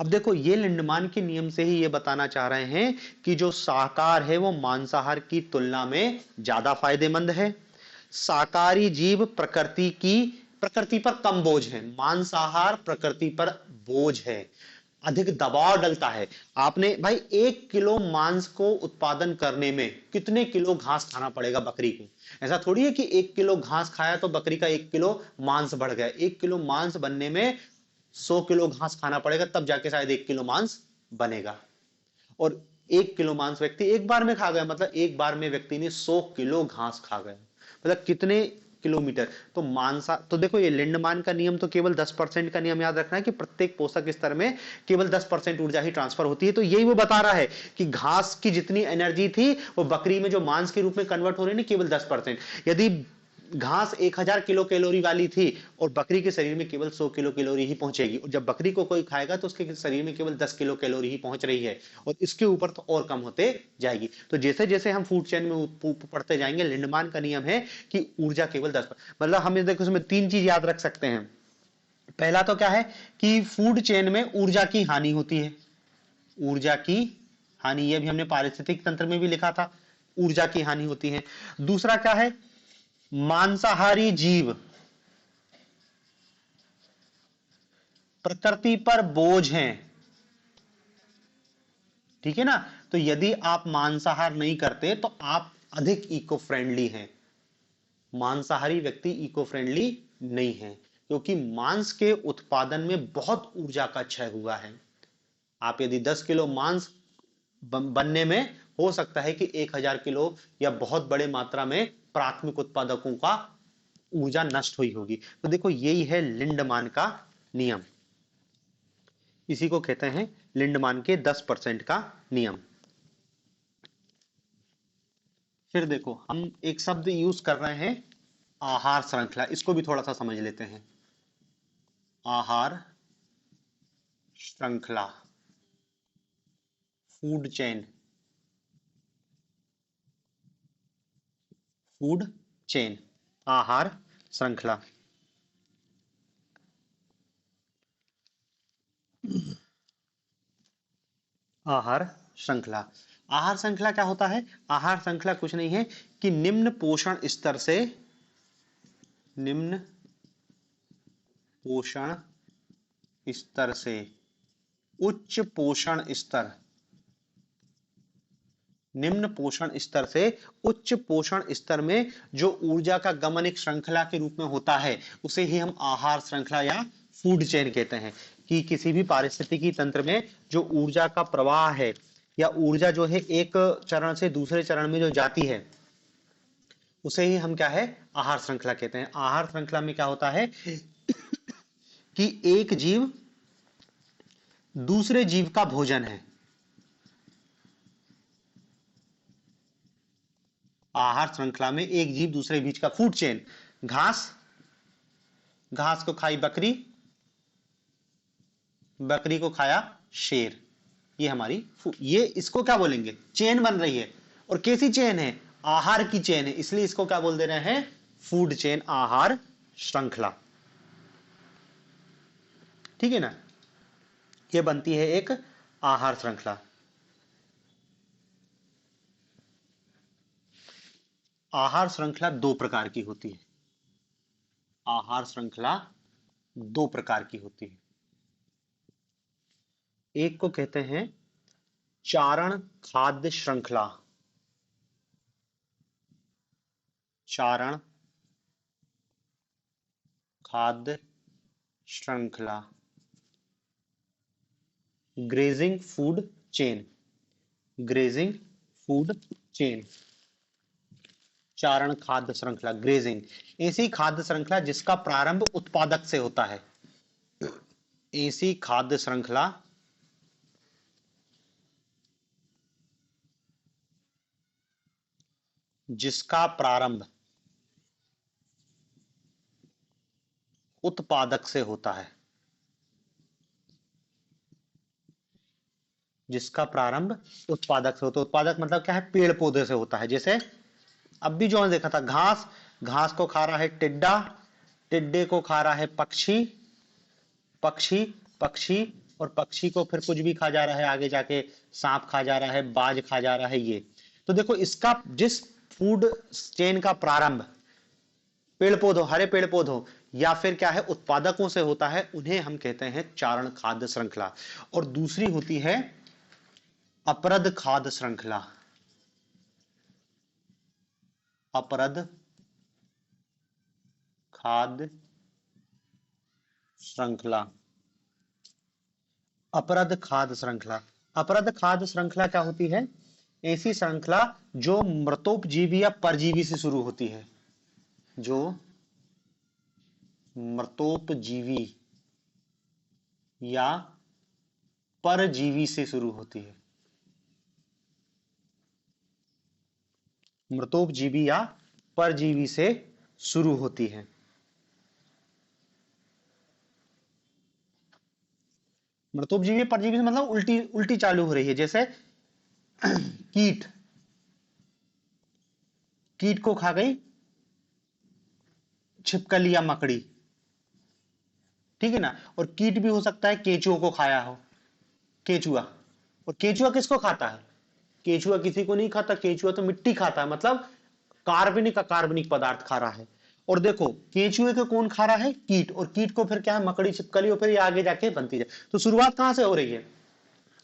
अब देखो ये लिंडमान के नियम से ही ये बताना चाह रहे हैं कि जो शाकाहार है वो मांसाहार की तुलना में ज्यादा फायदेमंद है। शाकाहारी जीव प्रकृति की प्रकृति पर कम बोझ है, मांसाहार प्रकृति पर बोझ है, अधिक दबाव डलता है। आपने भाई 1 किलो मांस को उत्पादन करने में कितने किलो घास खाना पड़ेगा बकरी को? ऐसा थोड़ी है कि 1 किलो घास खाया तो बकरी का 1 किलो मांस बढ़ गया। 1 किलो मांस बनने में 100 किलो घास खाना पड़ेगा, तब जाके शायद 1 किलो मांस बनेगा। और 1 किलो मांस व्यक्ति एक बार में खा गया, मतलब एक बार में व्यक्ति ने 100 किलो घास खा गया, मतलब कितने किलोमीटर। तो मांसा, तो देखो ये लिंडमान का नियम तो केवल 10% का नियम याद रखना है कि प्रत्येक पोषक स्तर में केवल 10% ऊर्जा ही ट्रांसफर होती है। तो यही वो बता रहा है कि घास की जितनी एनर्जी थी वो बकरी में जो मांस के रूप में कन्वर्ट हो रही है केवल 10%। यदि घास 1000 किलो कैलोरी वाली थी और बकरी के शरीर में केवल 100 किलो कैलोरी ही पहुंचेगी, और जब बकरी को कोई खाएगा तो उसके शरीर में केवल 10 किलो कैलोरी ही पहुंच रही है, और इसके ऊपर तो और कम होते जाएगी। तो जैसे जैसे हम फूड चेन में पढ़ते जाएंगे, लिंडमान का नियम है कि ऊर्जा केवल 10, मतलब हम देखो उसमें 3 चीज याद रख सकते हैं। पहला तो क्या है कि फूड चेन में ऊर्जा की हानि होती है, ऊर्जा की हानि, यह भी हमने पारिस्थितिक तंत्र में भी लिखा था, ऊर्जा की हानि होती है। दूसरा क्या है, मांसाहारी जीव प्रकृति पर बोझ हैं, ठीक है ना। तो यदि आप मांसाहार नहीं करते तो आप अधिक इको फ्रेंडली हैं। मांसाहारी व्यक्ति इको फ्रेंडली नहीं है, क्योंकि मांस के उत्पादन में बहुत ऊर्जा का क्षय हुआ है। आप यदि 10 किलो मांस बनने में हो सकता है कि 1000 किलो या बहुत बड़े मात्रा में प्राथमिक उत्पादकों का ऊर्जा नष्ट हुई होगी। तो देखो यही है लिंडमान का नियम, इसी को कहते हैं लिंडमान के 10% का नियम। फिर देखो हम एक शब्द यूज कर रहे हैं आहार श्रृंखला, इसको भी थोड़ा सा समझ लेते हैं। आहार श्रृंखला, फूड चेन, फूड चेन, आहार श्रृंखला। आहार श्रृंखला, आहार श्रृंखला क्या होता है? आहार श्रृंखला कुछ नहीं है कि निम्न पोषण स्तर से, निम्न पोषण स्तर से उच्च पोषण स्तर, निम्न पोषण स्तर से उच्च पोषण स्तर में जो ऊर्जा का गमन एक श्रृंखला के रूप में होता है, उसे ही हम आहार श्रृंखला या फूड चेन कहते हैं। कि किसी भी पारिस्थितिकी तंत्र में जो ऊर्जा का प्रवाह है या ऊर्जा जो है एक चरण से दूसरे चरण में जो जाती है, उसे ही हम क्या है, आहार श्रृंखला कहते हैं। आहार श्रृंखला में क्या होता है कि एक जीव दूसरे जीव का भोजन है। आहार श्रृंखला में एक जीव दूसरे बीज का, फूड चेन, घास, घास को खाई बकरी, बकरी को खाया शेर, ये हमारी ये इसको क्या बोलेंगे, चेन बन रही है। और कैसी चेन है? आहार की चेन है, इसलिए इसको क्या बोल दे रहे हैं, फूड चेन, आहार श्रृंखला, ठीक है ना। ये बनती है एक आहार श्रृंखला। आहार श्रृंखला दो प्रकार की होती है, आहार श्रृंखला दो प्रकार की होती है। एक को कहते हैं चारण खाद्य श्रृंखला, चारण खाद्य श्रृंखला, grazing food chain, grazing food chain, चारण खाद्य श्रृंखला, ग्रेजिंग, ऐसी खाद्य श्रृंखला जिसका प्रारंभ उत्पादक से होता है, ऐसी खाद्य श्रृंखला जिसका प्रारंभ उत्पादक से होता है, जिसका प्रारंभ उत्पादक से होता है। उत्पादक मतलब क्या है, पेड़ पौधे से होता है। जैसे अब भी जो हमने देखा था, घास, घास को खा रहा है टिड्डा, टिड्डे को खा रहा है पक्षी, पक्षी, पक्षी, और पक्षी को फिर कुछ भी खा जा रहा है, आगे जाके सांप खा जा रहा है, बाज खा जा रहा है। ये तो देखो इसका, जिस फूड चेन का प्रारंभ पेड़ पौधों, हरे पेड़ पौधों या फिर क्या है उत्पादकों से होता है, उन्हें हम कहते हैं चारण खाद्य श्रृंखला। और दूसरी होती है अपरद खाद्य श्रृंखला। अपरद खाद्य श्रृंखला। अपरद खाद्य श्रृंखला। अपरद खाद्य श्रृंखला क्या होती है? ऐसी श्रृंखला जो मृतोपजीवी या परजीवी से शुरू होती है, जो मृतोपजीवी या परजीवी से शुरू होती है। मृतोपजीवी या परजीवी से शुरू होती है। मृतोपजीवी परजीवी से मतलब उल्टी उल्टी चालू हो रही है। जैसे कीट, कीट को खा गई छिपकली या मकड़ी, ठीक है ना। और कीट भी हो सकता है केंचुओं को खाया हो, केंचुआ। और केंचुआ किसको खाता है? केंचुआ किसी को नहीं खाता, केंचुआ तो मिट्टी खाता है, मतलब कार्बनिक अकार्बनिक पदार्थ खा रहा है। और देखो केंचुए को कौन खा रहा है? कीट। और कीट को फिर क्या है? मकड़ी, छिपकली, और फिर ये आगे जाके बनती है। तो शुरुआत कहां से हो रही है?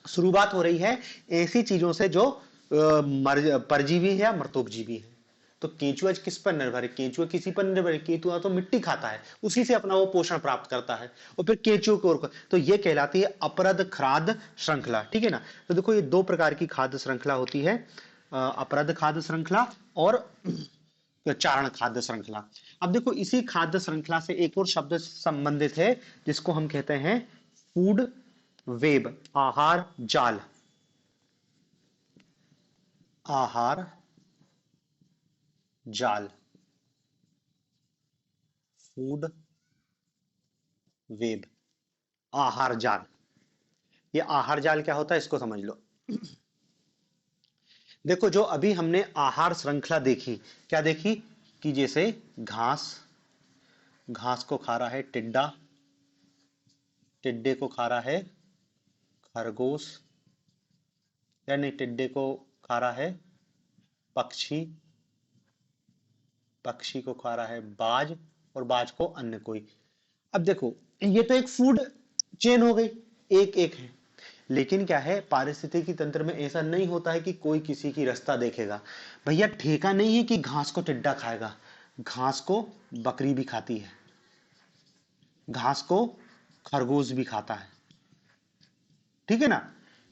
शुरुआत हो रही है ऐसी चीजों से जो परजीवी है या मृतोपजीवी है। तो केंचुआ किस पर निर्भर है? केंचुआ किसी पर निर्भर है? केंचुआ तो मिट्टी खाता है, उसी से अपना वो पोषण प्राप्त करता है। और फिर केंचुओं की ओर, तो ये कहलाती है अपरद खाद्य श्रृंखला, ठीक है ना। तो देखो ये दो प्रकार की खाद्य श्रृंखला होती है, अपरद खाद्य श्रृंखला और चारण खाद्य श्रृंखला। अब देखो इसी खाद्य श्रृंखला से एक और शब्द संबंधित है जिसको हम कहते हैं फूड वेब, आहार जाल। आहार जाल, फूड वेब, आहार जाल। ये आहार जाल क्या होता है इसको समझ लो। देखो जो अभी हमने आहार श्रृंखला देखी, क्या देखी? कि जैसे घास, घास को खा रहा है टिड्डा, टिड्डे को खा रहा है खरगोश, या नहीं, टिड्डे को खा रहा है पक्षी, पक्षी को खा रहा है बाज, और बाज को अन्य कोई। अब देखो ये तो एक फूड चेन हो गई, एक एक है। लेकिन क्या है, पारिस्थितिकी तंत्र में ऐसा नहीं होता है कि कोई किसी की रास्ता देखेगा। भैया ठेका नहीं है कि घास को टिड्डा खाएगा, घास को बकरी भी खाती है, घास को खरगोश भी खाता है, ठीक है ना।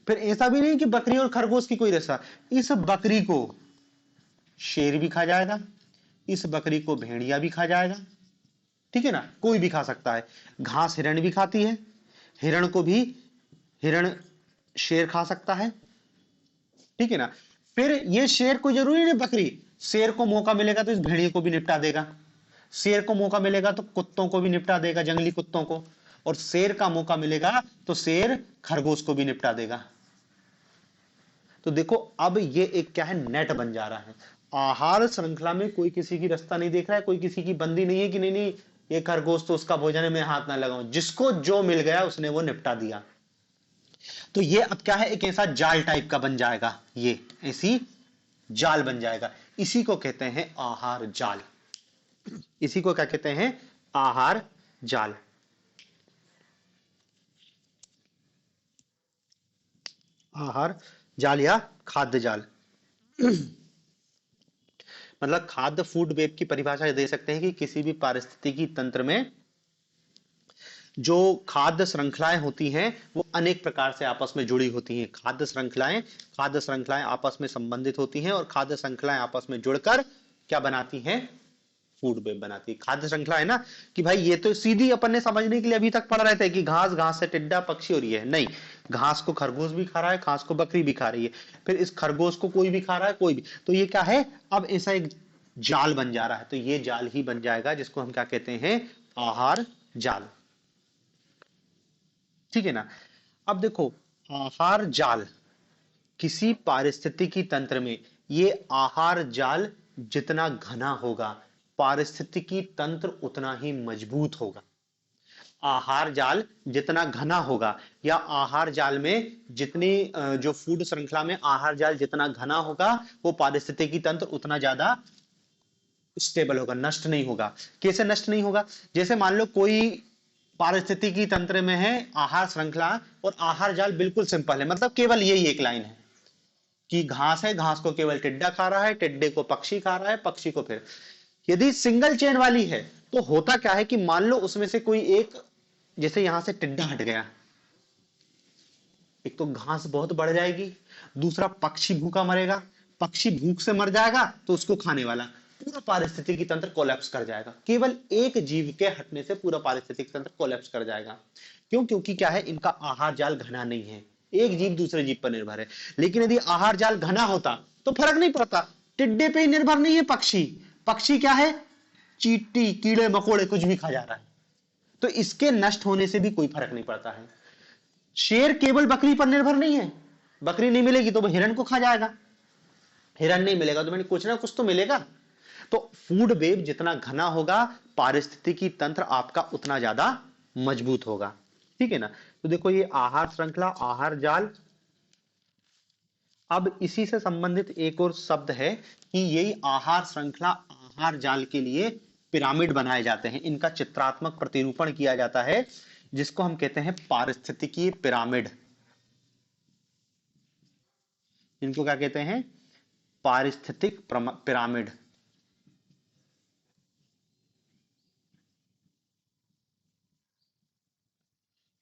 फिर ऐसा भी नहीं कि बकरी और खरगोश की कोई रास्ता, इस बकरी को शेर भी खा जाएगा, इस बकरी को भेड़िया भी खा जाएगा, ठीक है ना, कोई भी खा सकता है। घास हिरण भी खाती है, हिरण को भी हिरण शेर खा सकता है, ठीक है ना। फिर ये शेर को जरूरी नहीं बकरी, शेर को मौका मिलेगा तो इस भेड़िए को भी निपटा देगा, शेर को मौका मिलेगा तो कुत्तों को भी निपटा देगा, जंगली कुत्तों को, और शेर का मौका मिलेगा तो शेर खरगोश को भी निपटा देगा। तो देखो अब ये एक क्या है, नेट बन जा रहा है। आहार श्रृंखला में कोई किसी की रास्ता नहीं देख रहा है, कोई किसी की बंदी नहीं है कि नहीं नहीं ये खरगोश तो उसका भोजन है मैं हाथ ना लगाऊं, जिसको जो मिल गया उसने वो निपटा दिया। तो ये अब क्या है, एक ऐसा जाल टाइप का बन जाएगा, ये ऐसी जाल बन जाएगा। इसी को कहते हैं आहार जाल, इसी को क्या कहते हैं? आहार जाल। आहार जाल या खाद्य जाल। मतलब खाद्य फूड वेब की परिभाषा दे सकते हैं कि किसी भी पारिस्थितिकी तंत्र में जो खाद्य श्रृंखलाएं होती हैं वो अनेक प्रकार से आपस में जुड़ी होती हैं। खाद्य श्रृंखलाएं आपस में संबंधित होती हैं, और खाद्य श्रृंखलाएं आपस में जुड़कर क्या बनाती हैं? फूड वेब बनाती है। खाद्य श्रृंखला है ना कि भाई ये तो सीधी अपन ने समझने के लिए अभी तक पढ़ रहे थे कि घास, घास से टिड्डा, पक्षी, और ये है नहीं, घास को खरगोश भी खा रहा है, घास को बकरी भी खा रही है, फिर इस खरगोश को कोई भी खा रहा है, कोई भी। तो ये क्या है, अब ऐसा एक जाल बन जा रहा है। तो ये जाल ही बन जाएगा जिसको हम क्या कहते हैं? आहार जाल, ठीक है ना। अब देखो आहार जाल किसी पारिस्थितिकी तंत्र में, ये आहार जाल जितना घना होगा पारिस्थितिकी तंत्र उतना ही मजबूत होगा। आहार जाल जितना घना होगा, या आहार जाल में जितनी जो फूड श्रृंखला में आहार जाल जितना घना होगा वो पारिस्थितिकी तंत्र उतना ज्यादा स्टेबल होगा, नष्ट नहीं होगा। कैसे नष्ट नहीं होगा? जैसे मान लो कोई पारिस्थितिकी तंत्र में है आहार श्रृंखला, और आहार जाल बिल्कुल सिंपल है, मतलब केवल यही एक लाइन है कि घास है, घास को केवल टिड्डा खा रहा है, टिड्डे को पक्षी खा रहा है, पक्षी को फिर। यदि सिंगल चेन वाली है तो होता क्या है कि मान लो उसमें से कोई एक, जैसे यहां से टिड्डा हट गया, एक तो घास बहुत बढ़ जाएगी, दूसरा पक्षी भूखा मरेगा, पक्षी भूख से मर जाएगा तो उसको खाने वाला, पूरा पारिस्थितिकी तंत्र कोलैप्स कर जाएगा। केवल एक जीव के हटने से पूरा पारिस्थितिकी तंत्र कोलैप्स कर जाएगा। क्यों? क्योंकि क्या है, इनका आहार जाल घना नहीं है, एक जीव दूसरे जीव पर निर्भर है। लेकिन यदि आहार जाल घना होता तो फर्क नहीं पड़ता, टिड्डे पे ही निर्भर नहीं है पक्षी, पक्षी क्या है, चींटी, कीड़े मकोड़े कुछ भी खा जा रहा है, तो इसके नष्ट होने से भी कोई फर्क नहीं पड़ता है। शेर केवल बकरी पर निर्भर नहीं है, बकरी नहीं मिलेगी तो वो हिरण को खा जाएगा, हिरण नहीं मिलेगा तो मैंने कुछ ना कुछ तो मिलेगा। तो फूड वेब जितना घना होगा, पारिस्थितिकी तंत्र आपका उतना ज्यादा मजबूत होगा। ठीक है ना? तो देखो ये आहार श्रृंखला, आहार जाल। अब इसी से संबंधित एक और शब्द है कि यही आहार श्रृंखला, आहार जाल के लिए पिरामिड बनाए जाते हैं, इनका चित्रात्मक प्रतिरूपण किया जाता है, जिसको हम कहते हैं पारिस्थितिकी पिरामिड। इनको क्या कहते हैं? पारिस्थितिक पिरामिड।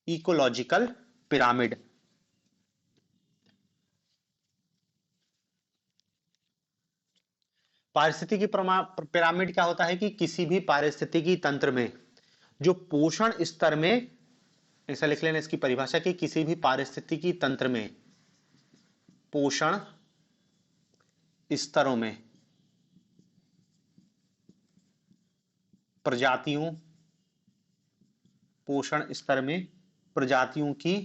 Ecological pyramid. पारिस्थितिकी पिरामिड क्या होता है कि किसी भी पारिस्थितिकी तंत्र में जो पोषण स्तर में, ऐसा लिख लेना इसकी परिभाषा, कि किसी भी पारिस्थितिकी तंत्र में पोषण स्तरों में प्रजातियों, पोषण स्तर में प्रजातियों की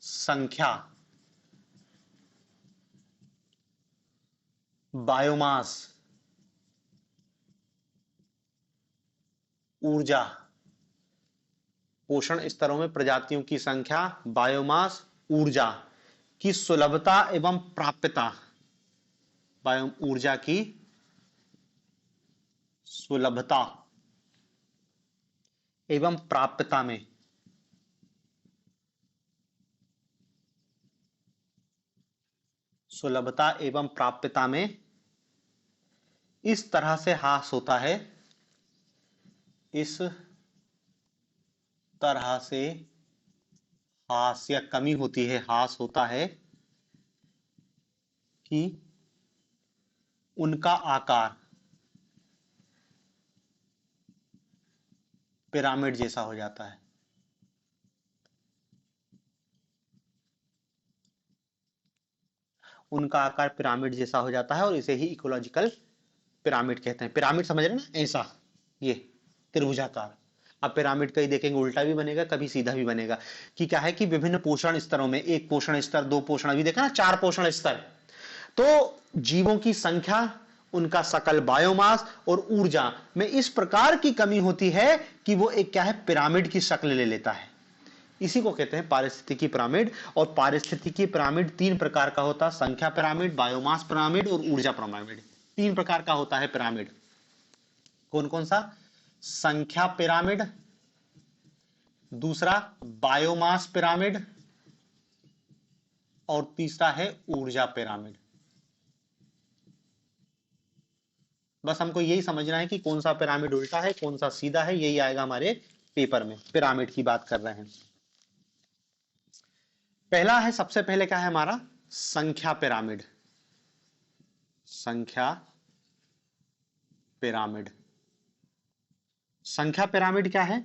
संख्या, बायोमास, ऊर्जा, पोषण स्तरों में प्रजातियों की संख्या, बायोमास, ऊर्जा की सुलभता एवं प्राप्यता, बायो ऊर्जा की सुलभता एवं प्राप्यता में सुलभता एवं प्राप्यता में इस तरह से ह्रास होता है, इस तरह से ह्रास या कमी होती है, ह्रास होता है कि उनका आकार पिरामिड जैसा हो जाता है। उनका आकार पिरामिड जैसा हो जाता है और इसे ही इकोलॉजिकल पिरामिड कहते हैं। पिरामिड समझ रहे हैं ना, ऐसा ये त्रिभुजाकार। अब पिरामिड कहीं देखेंगे उल्टा भी बनेगा, कभी सीधा भी बनेगा, कि क्या है कि विभिन्न पोषण स्तरों में, एक पोषण स्तर, दो पोषण, अभी देखा ना 4 पोषण स्तर, तो जीवों की संख्या, उनका सकल बायोमास और ऊर्जा में इस प्रकार की कमी होती है कि वो एक क्या है, पिरामिड की शक्ल ले लेता है। इसी को कहते हैं पारिस्थितिकी पिरामिड। और पारिस्थितिकी पिरामिड 3 प्रकार का होता है, संख्या पिरामिड, बायोमास पिरामिड और ऊर्जा पिरामिड। 3 प्रकार का होता है पिरामिड। कौन कौन सा? संख्या पिरामिड, दूसरा बायोमास पिरामिड, और तीसरा है ऊर्जा पिरामिड। बस हमको यही समझना है कि कौन सा पिरामिड उल्टा है, कौन सा सीधा है, यही आएगा हमारे पेपर में। पिरामिड की बात कर रहे हैं। पहला है, सबसे पहले क्या है हमारा, संख्या पिरामिड। संख्या पिरामिड। संख्या पिरामिड क्या है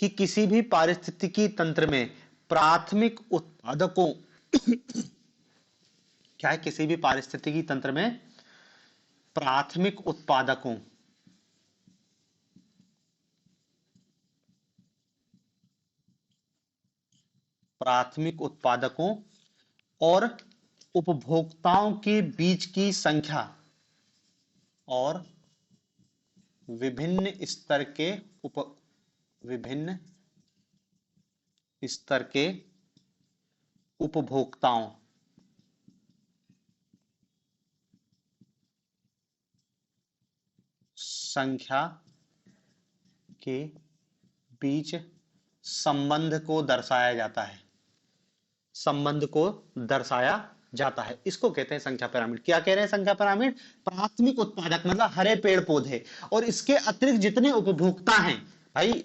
कि किसी भी पारिस्थितिकी तंत्र में प्राथमिक उत्पादकों क्या है, किसी भी पारिस्थितिकी तंत्र में प्राथमिक उत्पादकों, प्राथमिक उत्पादकों और उपभोक्ताओं के बीच की संख्या, और विभिन्न स्तर के विभिन्न स्तर के उपभोक्ताओं संख्या के बीच संबंध को दर्शाया जाता है, संबंध को दर्शाया जाता है, इसको कहते हैं संख्या पिरामिड। क्या कह रहे हैं संख्या पिरामिड? प्राथमिक उत्पादक मतलब हरे पेड़ पौधे और इसके अतिरिक्त जितने उपभोक्ता हैं, भाई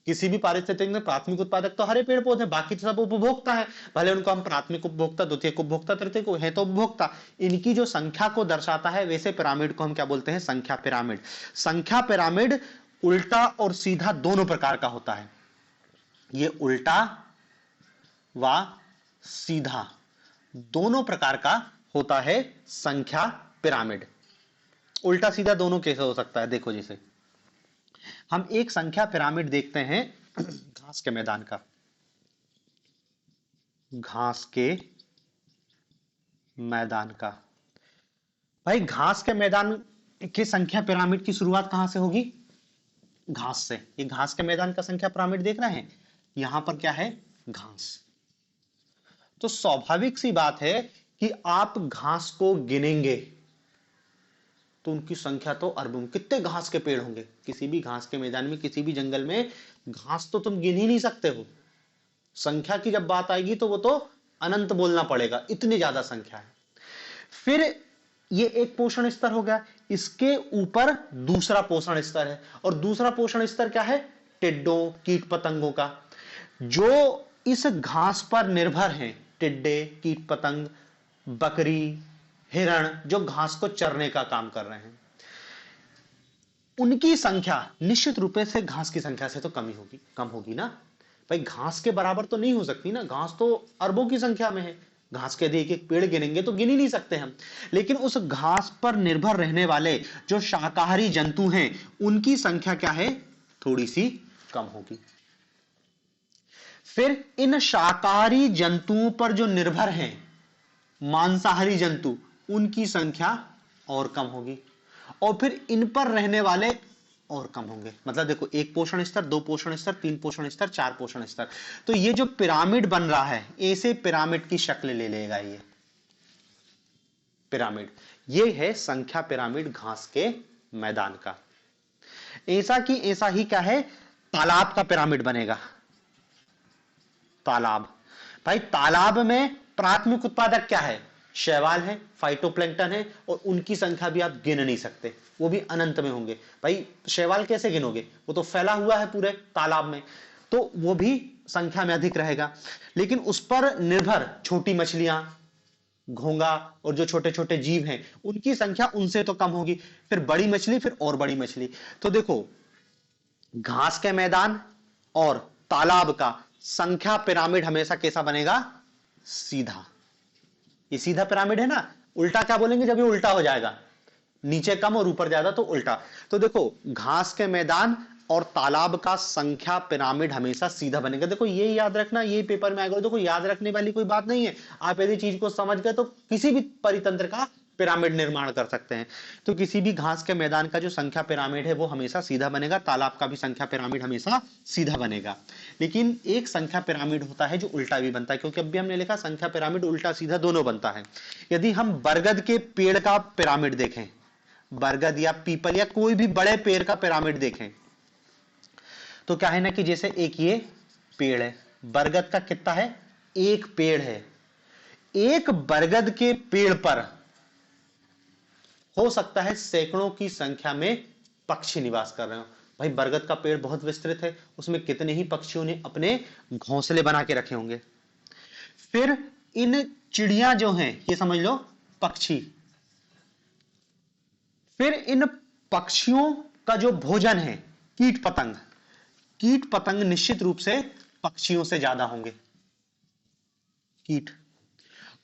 किसी भी पारिस्थितिक में प्राथमिक उत्पादक तो हरे पेड़ पौधे, बाकी तो सब उपभोक्ता है, भले उनको हम प्राथमिक उपभोक्ता, द्वितीयक उपभोक्ता, तृतीयक है तो उपभोक्ता, इनकी जो संख्या को दर्शाता है, वैसे पिरामिड को हम क्या बोलते हैं? संख्या पिरामिड। संख्या पिरामिड उल्टा और सीधा दोनों प्रकार का होता है। ये उल्टा व सीधा दोनों प्रकार का होता है संख्या पिरामिड। उल्टा सीधा दोनों कैसे हो सकता है? देखो, जैसे हम एक संख्या पिरामिड देखते हैं घास के मैदान का, घास के मैदान का। भाई घास के मैदान की संख्या पिरामिड की शुरुआत कहां से होगी? घास से। ये घास के मैदान का संख्या पिरामिड देख रहे हैं, यहां पर क्या है? घास। तो स्वाभाविक सी बात है कि आप घास को गिनेंगे तो उनकी संख्या तो अरबों में, कितने घास के पेड़ होंगे किसी भी घास के मैदान में, किसी भी जंगल में, घास तो तुम गिन ही नहीं सकते हो। संख्या की जब बात आएगी तो वो तो अनंत बोलना पड़ेगा, इतनी ज्यादा संख्या है। फिर ये एक पोषण स्तर हो गया, इसके ऊपर दूसरा पोषण स्तर है, और दूसरा पोषण स्तर क्या है? टिड्डों, कीट पतंगों का, जो इस घास पर निर्भर हैं। टिड्डे, कीट पतंग, बकरी, हिरण, जो घास को चरने का काम कर रहे हैं, उनकी संख्या निश्चित रूप से घास की संख्या से तो कम होगी ना। भाई घास के बराबर तो नहीं हो सकती ना, घास तो अरबों की संख्या में है। घास के एक एक पेड़ गिनेंगे तो गिन ही नहीं सकते हम। लेकिन उस घास पर निर्भर रहने वाले जो शाकाहारी जंतु हैं, उनकी संख्या क्या है? थोड़ी सी कम होगी। फिर इन शाकाहारी जंतुओं पर जो निर्भर हैं मांसाहारी जंतु, उनकी संख्या और कम होगी, और फिर इन पर रहने वाले और कम होंगे। मतलब देखो, एक पोषण स्तर, दो पोषण स्तर, तीन पोषण स्तर, चार पोषण स्तर। तो ये जो पिरामिड बन रहा है, ऐसे पिरामिड की शक्ल ले लेगा ये पिरामिड। ये है संख्या पिरामिड घास के मैदान का। ऐसा की ऐसा ही क्या है? तालाब का पिरामिड बनेगा। तालाब, भाई तालाब में प्राथमिक उत्पादक क्या है? शैवाल है, फाइटोप्लैंक्टन है, और उनकी संख्या भी आप गिन नहीं सकते, वो भी अनंत में होंगे। भाई शैवाल कैसे गिनोगे? वो तो फैला हुआ है पूरे तालाब में, तो वो भी संख्या में अधिक रहेगा। लेकिन उस पर निर्भर छोटी मछलियां, घोंगा और जो छोटे छोटे जीव हैं, उनकी संख्या उनसे तो कम होगी। फिर बड़ी मछली, फिर और बड़ी मछली। तो देखो, घास के मैदान और तालाब का संख्या पिरामिड हमेशा कैसा बनेगा? सीधा। ये सीधा पिरामिड है ना। उल्टा क्या बोलेंगे जब ये उल्टा हो जाएगा? नीचे कम और ऊपर ज्यादा, तो उल्टा। तो देखो, घास के मैदान और तालाब का संख्या पिरामिड हमेशा सीधा बनेगा। देखो ये याद रखना, ये पेपर में आएगा। देखो याद रखने वाली कोई बात नहीं है, आप यदि चीज को समझ गए तो किसी भी परितंत्र का पिरामिड निर्माण कर सकते हैं। तो किसी भी घास के मैदान का जो संख्या पिरामिड है वो हमेशा सीधा बनेगा, तालाब का भी संख्या पिरामिड हमेशा सीधा बनेगा। लेकिन एक संख्या पिरामिड होता है जो उल्टा भी बनता है, क्योंकि अब भी हमने लिखा संख्या पिरामिड उल्टा सीधा दोनों बनता है। यदि हम बरगद के पेड़ का पिरामिड देखें, बरगद या पीपल या कोई भी बड़े पेड़ का पिरामिड देखें, तो क्या है ना कि जैसे एक ये पेड़ है, बरगद का कितना है? एक पेड़ है। एक बरगद के पेड़ पर हो सकता है सैकड़ों की संख्या में पक्षी निवास कर रहे हो। भाई बरगद का पेड़ बहुत विस्तृत है, उसमें कितने ही पक्षियों ने अपने घोंसले बना के रखे होंगे। फिर इन चिड़िया जो हैं, ये समझ लो पक्षी, फिर इन पक्षियों का जो भोजन है कीट पतंग, कीट पतंग निश्चित रूप से पक्षियों से ज्यादा होंगे, कीट।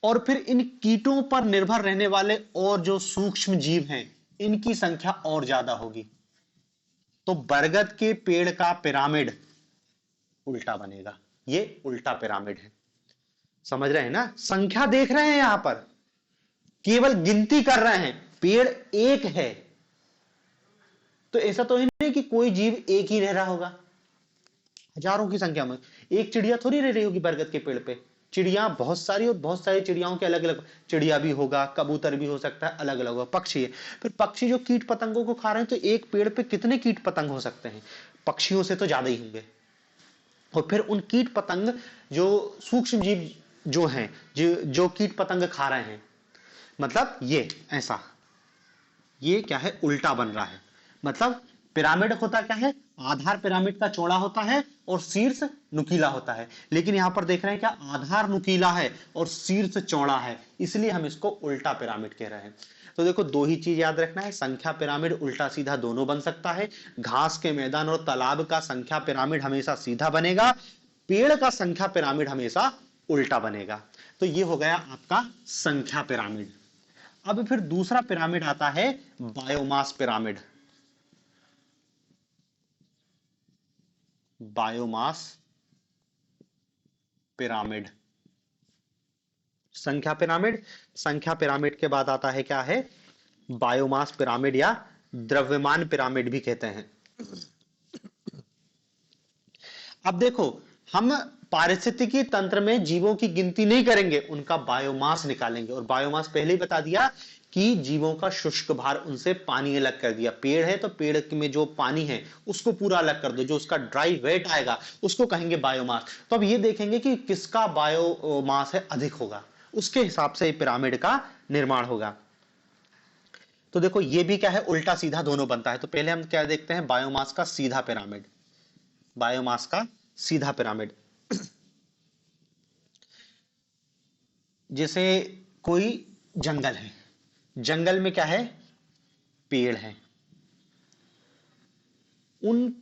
और फिर इन कीटों पर निर्भर रहने वाले और जो सूक्ष्म जीव हैं, इनकी संख्या और ज्यादा होगी। तो बरगद के पेड़ का पिरामिड उल्टा बनेगा। ये उल्टा पिरामिड है, समझ रहे हैं ना? संख्या देख रहे हैं, यहां पर केवल गिनती कर रहे हैं। पेड़ एक है तो ऐसा तो ही नहीं कि कोई जीव एक ही रह रहा होगा, हजारों की संख्या में। एक चिड़िया थोड़ी रह रही होगी बरगद के पेड़ पे, चिड़िया बहुत सारी, और बहुत सारी चिड़ियाओं के अलग अलग, चिड़िया भी होगा, कबूतर भी हो सकता है, अलग अलग होगा, पक्षी है। फिर पक्षी जो कीट पतंगों को खा रहे हैं, तो एक पेड़ पे कितने कीट पतंग हो सकते हैं? पक्षियों से तो ज्यादा ही होंगे। और फिर उन कीट पतंग जो सूक्ष्म जीव जो हैं, जो कीट पतंग खा रहे हैं, मतलब ये ऐसा, ये क्या है, उल्टा बन रहा है। मतलब पिरामिड होता क्या है, आधार पिरामिड का चौड़ा होता है और शीर्ष नुकीला होता है, लेकिन यहां पर देख रहे हैं क्या, आधार नुकीला है और शीर्ष चौड़ा है, इसलिए हम इसको उल्टा पिरामिड कह रहे हैं। तो देखो दो ही चीज याद रखना है, संख्या पिरामिड उल्टा सीधा दोनों बन सकता है। घास के मैदान और तालाब का संख्या पिरामिड हमेशा सीधा बनेगा, पेड़ का संख्या पिरामिड हमेशा उल्टा बनेगा। तो ये हो गया आपका संख्या पिरामिड। अब फिर दूसरा पिरामिड आता है बायोमास पिरामिड। बायोमास पिरामिड, संख्या पिरामिड, संख्या पिरामिड के बाद आता है क्या है, बायोमास पिरामिड या द्रव्यमान पिरामिड भी कहते हैं। अब देखो, हम पारिस्थितिकी तंत्र में जीवों की गिनती नहीं करेंगे, उनका बायोमास निकालेंगे। और बायोमास पहले ही बता दिया कि जीवों का शुष्क भार, उनसे पानी अलग कर दिया। पेड़ है तो पेड़ में जो पानी है उसको पूरा अलग कर दो, जो उसका ड्राई वेट आएगा उसको कहेंगे बायोमास। तो अब ये देखेंगे कि किसका बायोमास है अधिक होगा, उसके हिसाब से पिरामिड का निर्माण होगा। तो देखो ये भी क्या है, उल्टा सीधा दोनों बनता है। तो पहले हम क्या देखते हैं, बायोमास का सीधा पिरामिड। बायोमास का सीधा पिरामिड, जैसे कोई जंगल है, जंगल में क्या है, पेड़ है, उन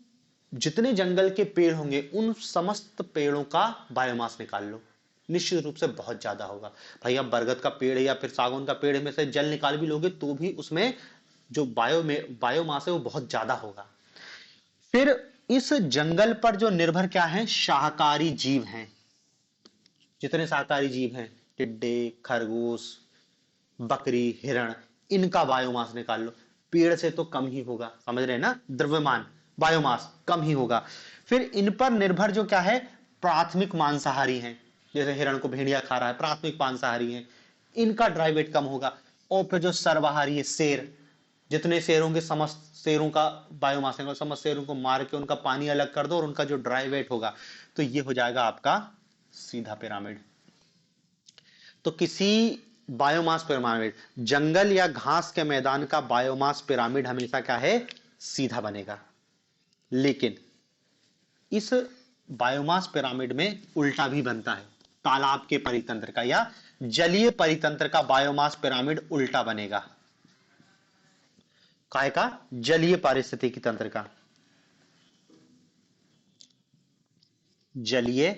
जितने जंगल के पेड़ होंगे उन समस्त पेड़ों का बायोमास निकाल लो, निश्चित रूप से बहुत ज्यादा होगा। भाई अब बरगद का पेड़ है या फिर सागौन का पेड़ में से जल निकाल भी लोगे तो भी उसमें जो बायोमास है वो बहुत ज्यादा होगा। फिर इस जंगल पर जो निर्भर क्या है, शाकाहारी जीव हैं, जितने शाकाहारी जीव हैं, टिड्डे, खरगोश, बकरी, हिरण, इनका बायोमास निकाल लो। पेड़ से तो कम ही होगा, समझ रहे हैं ना, द्रव्यमान बायोमास कम ही होगा। फिर इन पर निर्भर जो क्या है, प्राथमिक मांसाहारी हैं, जैसे हिरण को भेड़िया खा रहा है, प्राथमिक मांसाहारी हैं, इनका ड्राई वेट कम होगा। और फिर जो सर्वाहारी है, शेर, जितने शेर होंगे समस्त शेरों का बायोमास है, समस्त शेरों को मार के उनका पानी अलग कर दो और उनका जो ड्राई वेट होगा, तो ये हो जाएगा आपका सीधा पिरामिड। तो किसी बायोमास पिरामिड, जंगल या घास के मैदान का बायोमास पिरामिड हमेशा क्या है, सीधा बनेगा। लेकिन इस बायोमास पिरामिड में उल्टा भी बनता है, तालाब के परितंत्र का या जलीय परितंत्र का बायोमास पिरामिड उल्टा बनेगा। काय का, जलीय पारिस्थितिकी तंत्र का, जलीय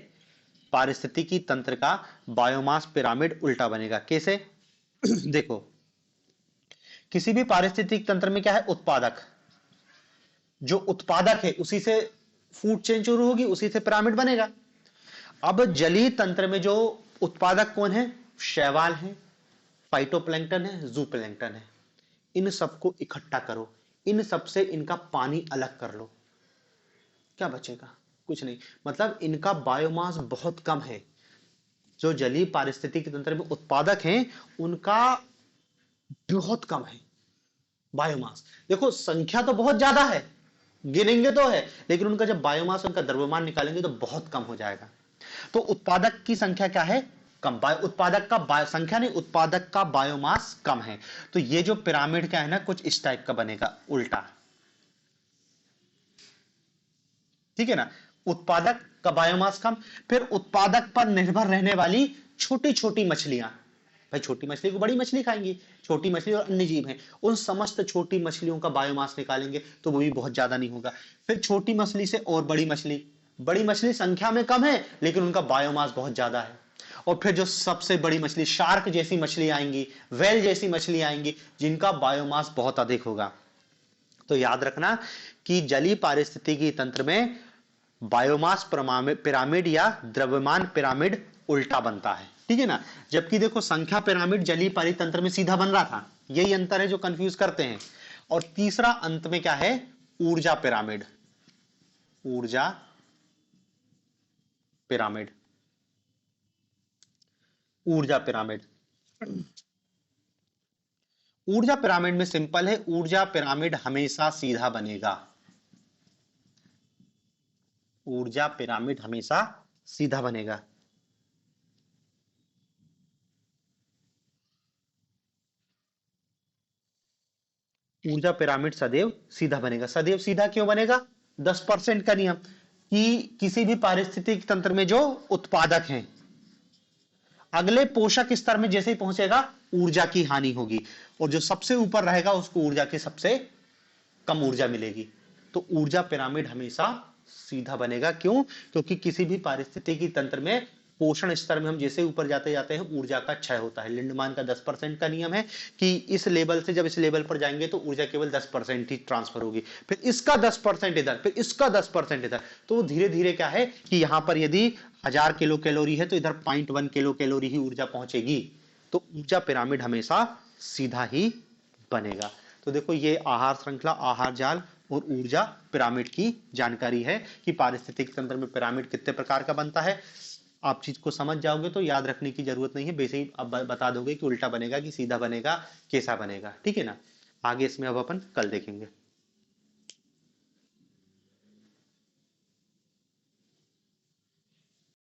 पारिस्थितिकी तंत्र का बायोमास पिरामिड उल्टा बनेगा। कैसे? देखो, किसी भी पारिस्थितिक तंत्र में क्या है, उत्पादक, जो उत्पादक है उसी से फूड चेन शुरू होगी, उसी से पिरामिड बनेगा। अब जलीय तंत्र में जो उत्पादक कौन है, शैवाल है, फाइटोप्लैंक्टन है, जूप्लैंक्टन है। इन सबको इकट्ठा करो, इन सबसे इनका पानी अलग कर लो, क्या बचेगा, कुछ नहीं। मतलब इनका बायोमास बहुत कम है। जो जलीय पारिस्थितिकी तंत्र में उत्पादक हैं उनका बहुत कम है बायोमास। देखो संख्या तो बहुत ज्यादा है, गिनेंगे तो है, लेकिन उनका जब बायोमास, उनका द्रव्यमान निकालेंगे तो बहुत कम हो जाएगा। तो उत्पादक की संख्या क्या है, कम। उत्पादक का संख्या नहीं, उत्पादक का बायोमास कम है। तो ये जो पिरामिड क्या है ना, कुछ इस टाइप का बनेगा, उल्टा। ठीक है ना, उत्पादक का बायोमास कम, फिर उत्पादक पर निर्भर रहने वाली छोटी छोटी मछलियां, भाई छोटी मछली को बड़ी मछली खाएंगी, छोटी मछली और अन्य जीव हैं, उन समस्त छोटी मछलियों का बायोमास निकालेंगे तो वो भी बहुत ज्यादा नहीं होगा। फिर छोटी मछली से और बड़ी मछली, बड़ी मछली संख्या में कम है लेकिन उनका बायोमास बहुत ज्यादा है। और फिर जो सबसे बड़ी मछली, शार्क जैसी मछली आएंगी, वेल जैसी मछली आएंगी, जिनका बायोमास बहुत अधिक होगा। तो याद रखना कि जलीय पारिस्थितिकी तंत्र में बायोमास पिरामिड या द्रव्यमान पिरामिड उल्टा बनता है, ठीक है ना। जबकि देखो संख्या पिरामिड जलीय परितंत्र में सीधा बन रहा था, यही अंतर है जो कंफ्यूज करते हैं। और तीसरा अंत में क्या है, ऊर्जा पिरामिड, ऊर्जा पिरामिड। ऊर्जा पिरामिड। ऊर्जा पिरामिड में सिंपल है, ऊर्जा पिरामिड हमेशा सीधा बनेगा। ऊर्जा पिरामिड हमेशा सीधा बनेगा। ऊर्जा पिरामिड सदैव सीधा बनेगा। सदैव सीधा क्यों बनेगा? 10% का नियम कि किसी भी पारिस्थितिक तंत्र में जो उत्पादक हैं, अगले पोषक स्तर में जैसे ही पहुंचेगा ऊर्जा की हानि होगी, और जो सबसे ऊपर रहेगा उसको ऊर्जा की सबसे कम ऊर्जा मिलेगी। तो ऊर्जा पिरामिड हमेशा सीधा बनेगा। क्यों? क्योंकि किसी भी पारिस्थितिकी तंत्र में पोषण स्तर में हम जैसे ऊपर जाते जाते हैं ऊर्जा का क्षय होता है। लिंडमान का 10% का नियम है कि इस लेवल से जब इस लेवल पर जाएंगे तो ऊर्जा केवल 10% ही ट्रांसफर होगी, फिर इसका 10% इधर, फिर इसका 10% इधर। तो धीरे धीरे क्या है कि यहां पर यदि 1000 किलो कैलोरी है तो इधर 0.1 किलो कैलोरी ही ऊर्जा पहुंचेगी। तो ऊर्जा पिरामिड हमेशा सीधा ही बनेगा। तो देखो ये आहार श्रृंखला, आहार जाल और ऊर्जा पिरामिड की जानकारी है कि पारिस्थितिक तंत्र में पिरामिड कितने प्रकार का बनता है। आप चीज को समझ जाओगे तो याद रखने की जरूरत नहीं है, बेसिक अब बता दोगे कि उल्टा बनेगा कि सीधा बनेगा, कैसा बनेगा। ठीक है ना? आगे इसमें अब अपन कल देखेंगे।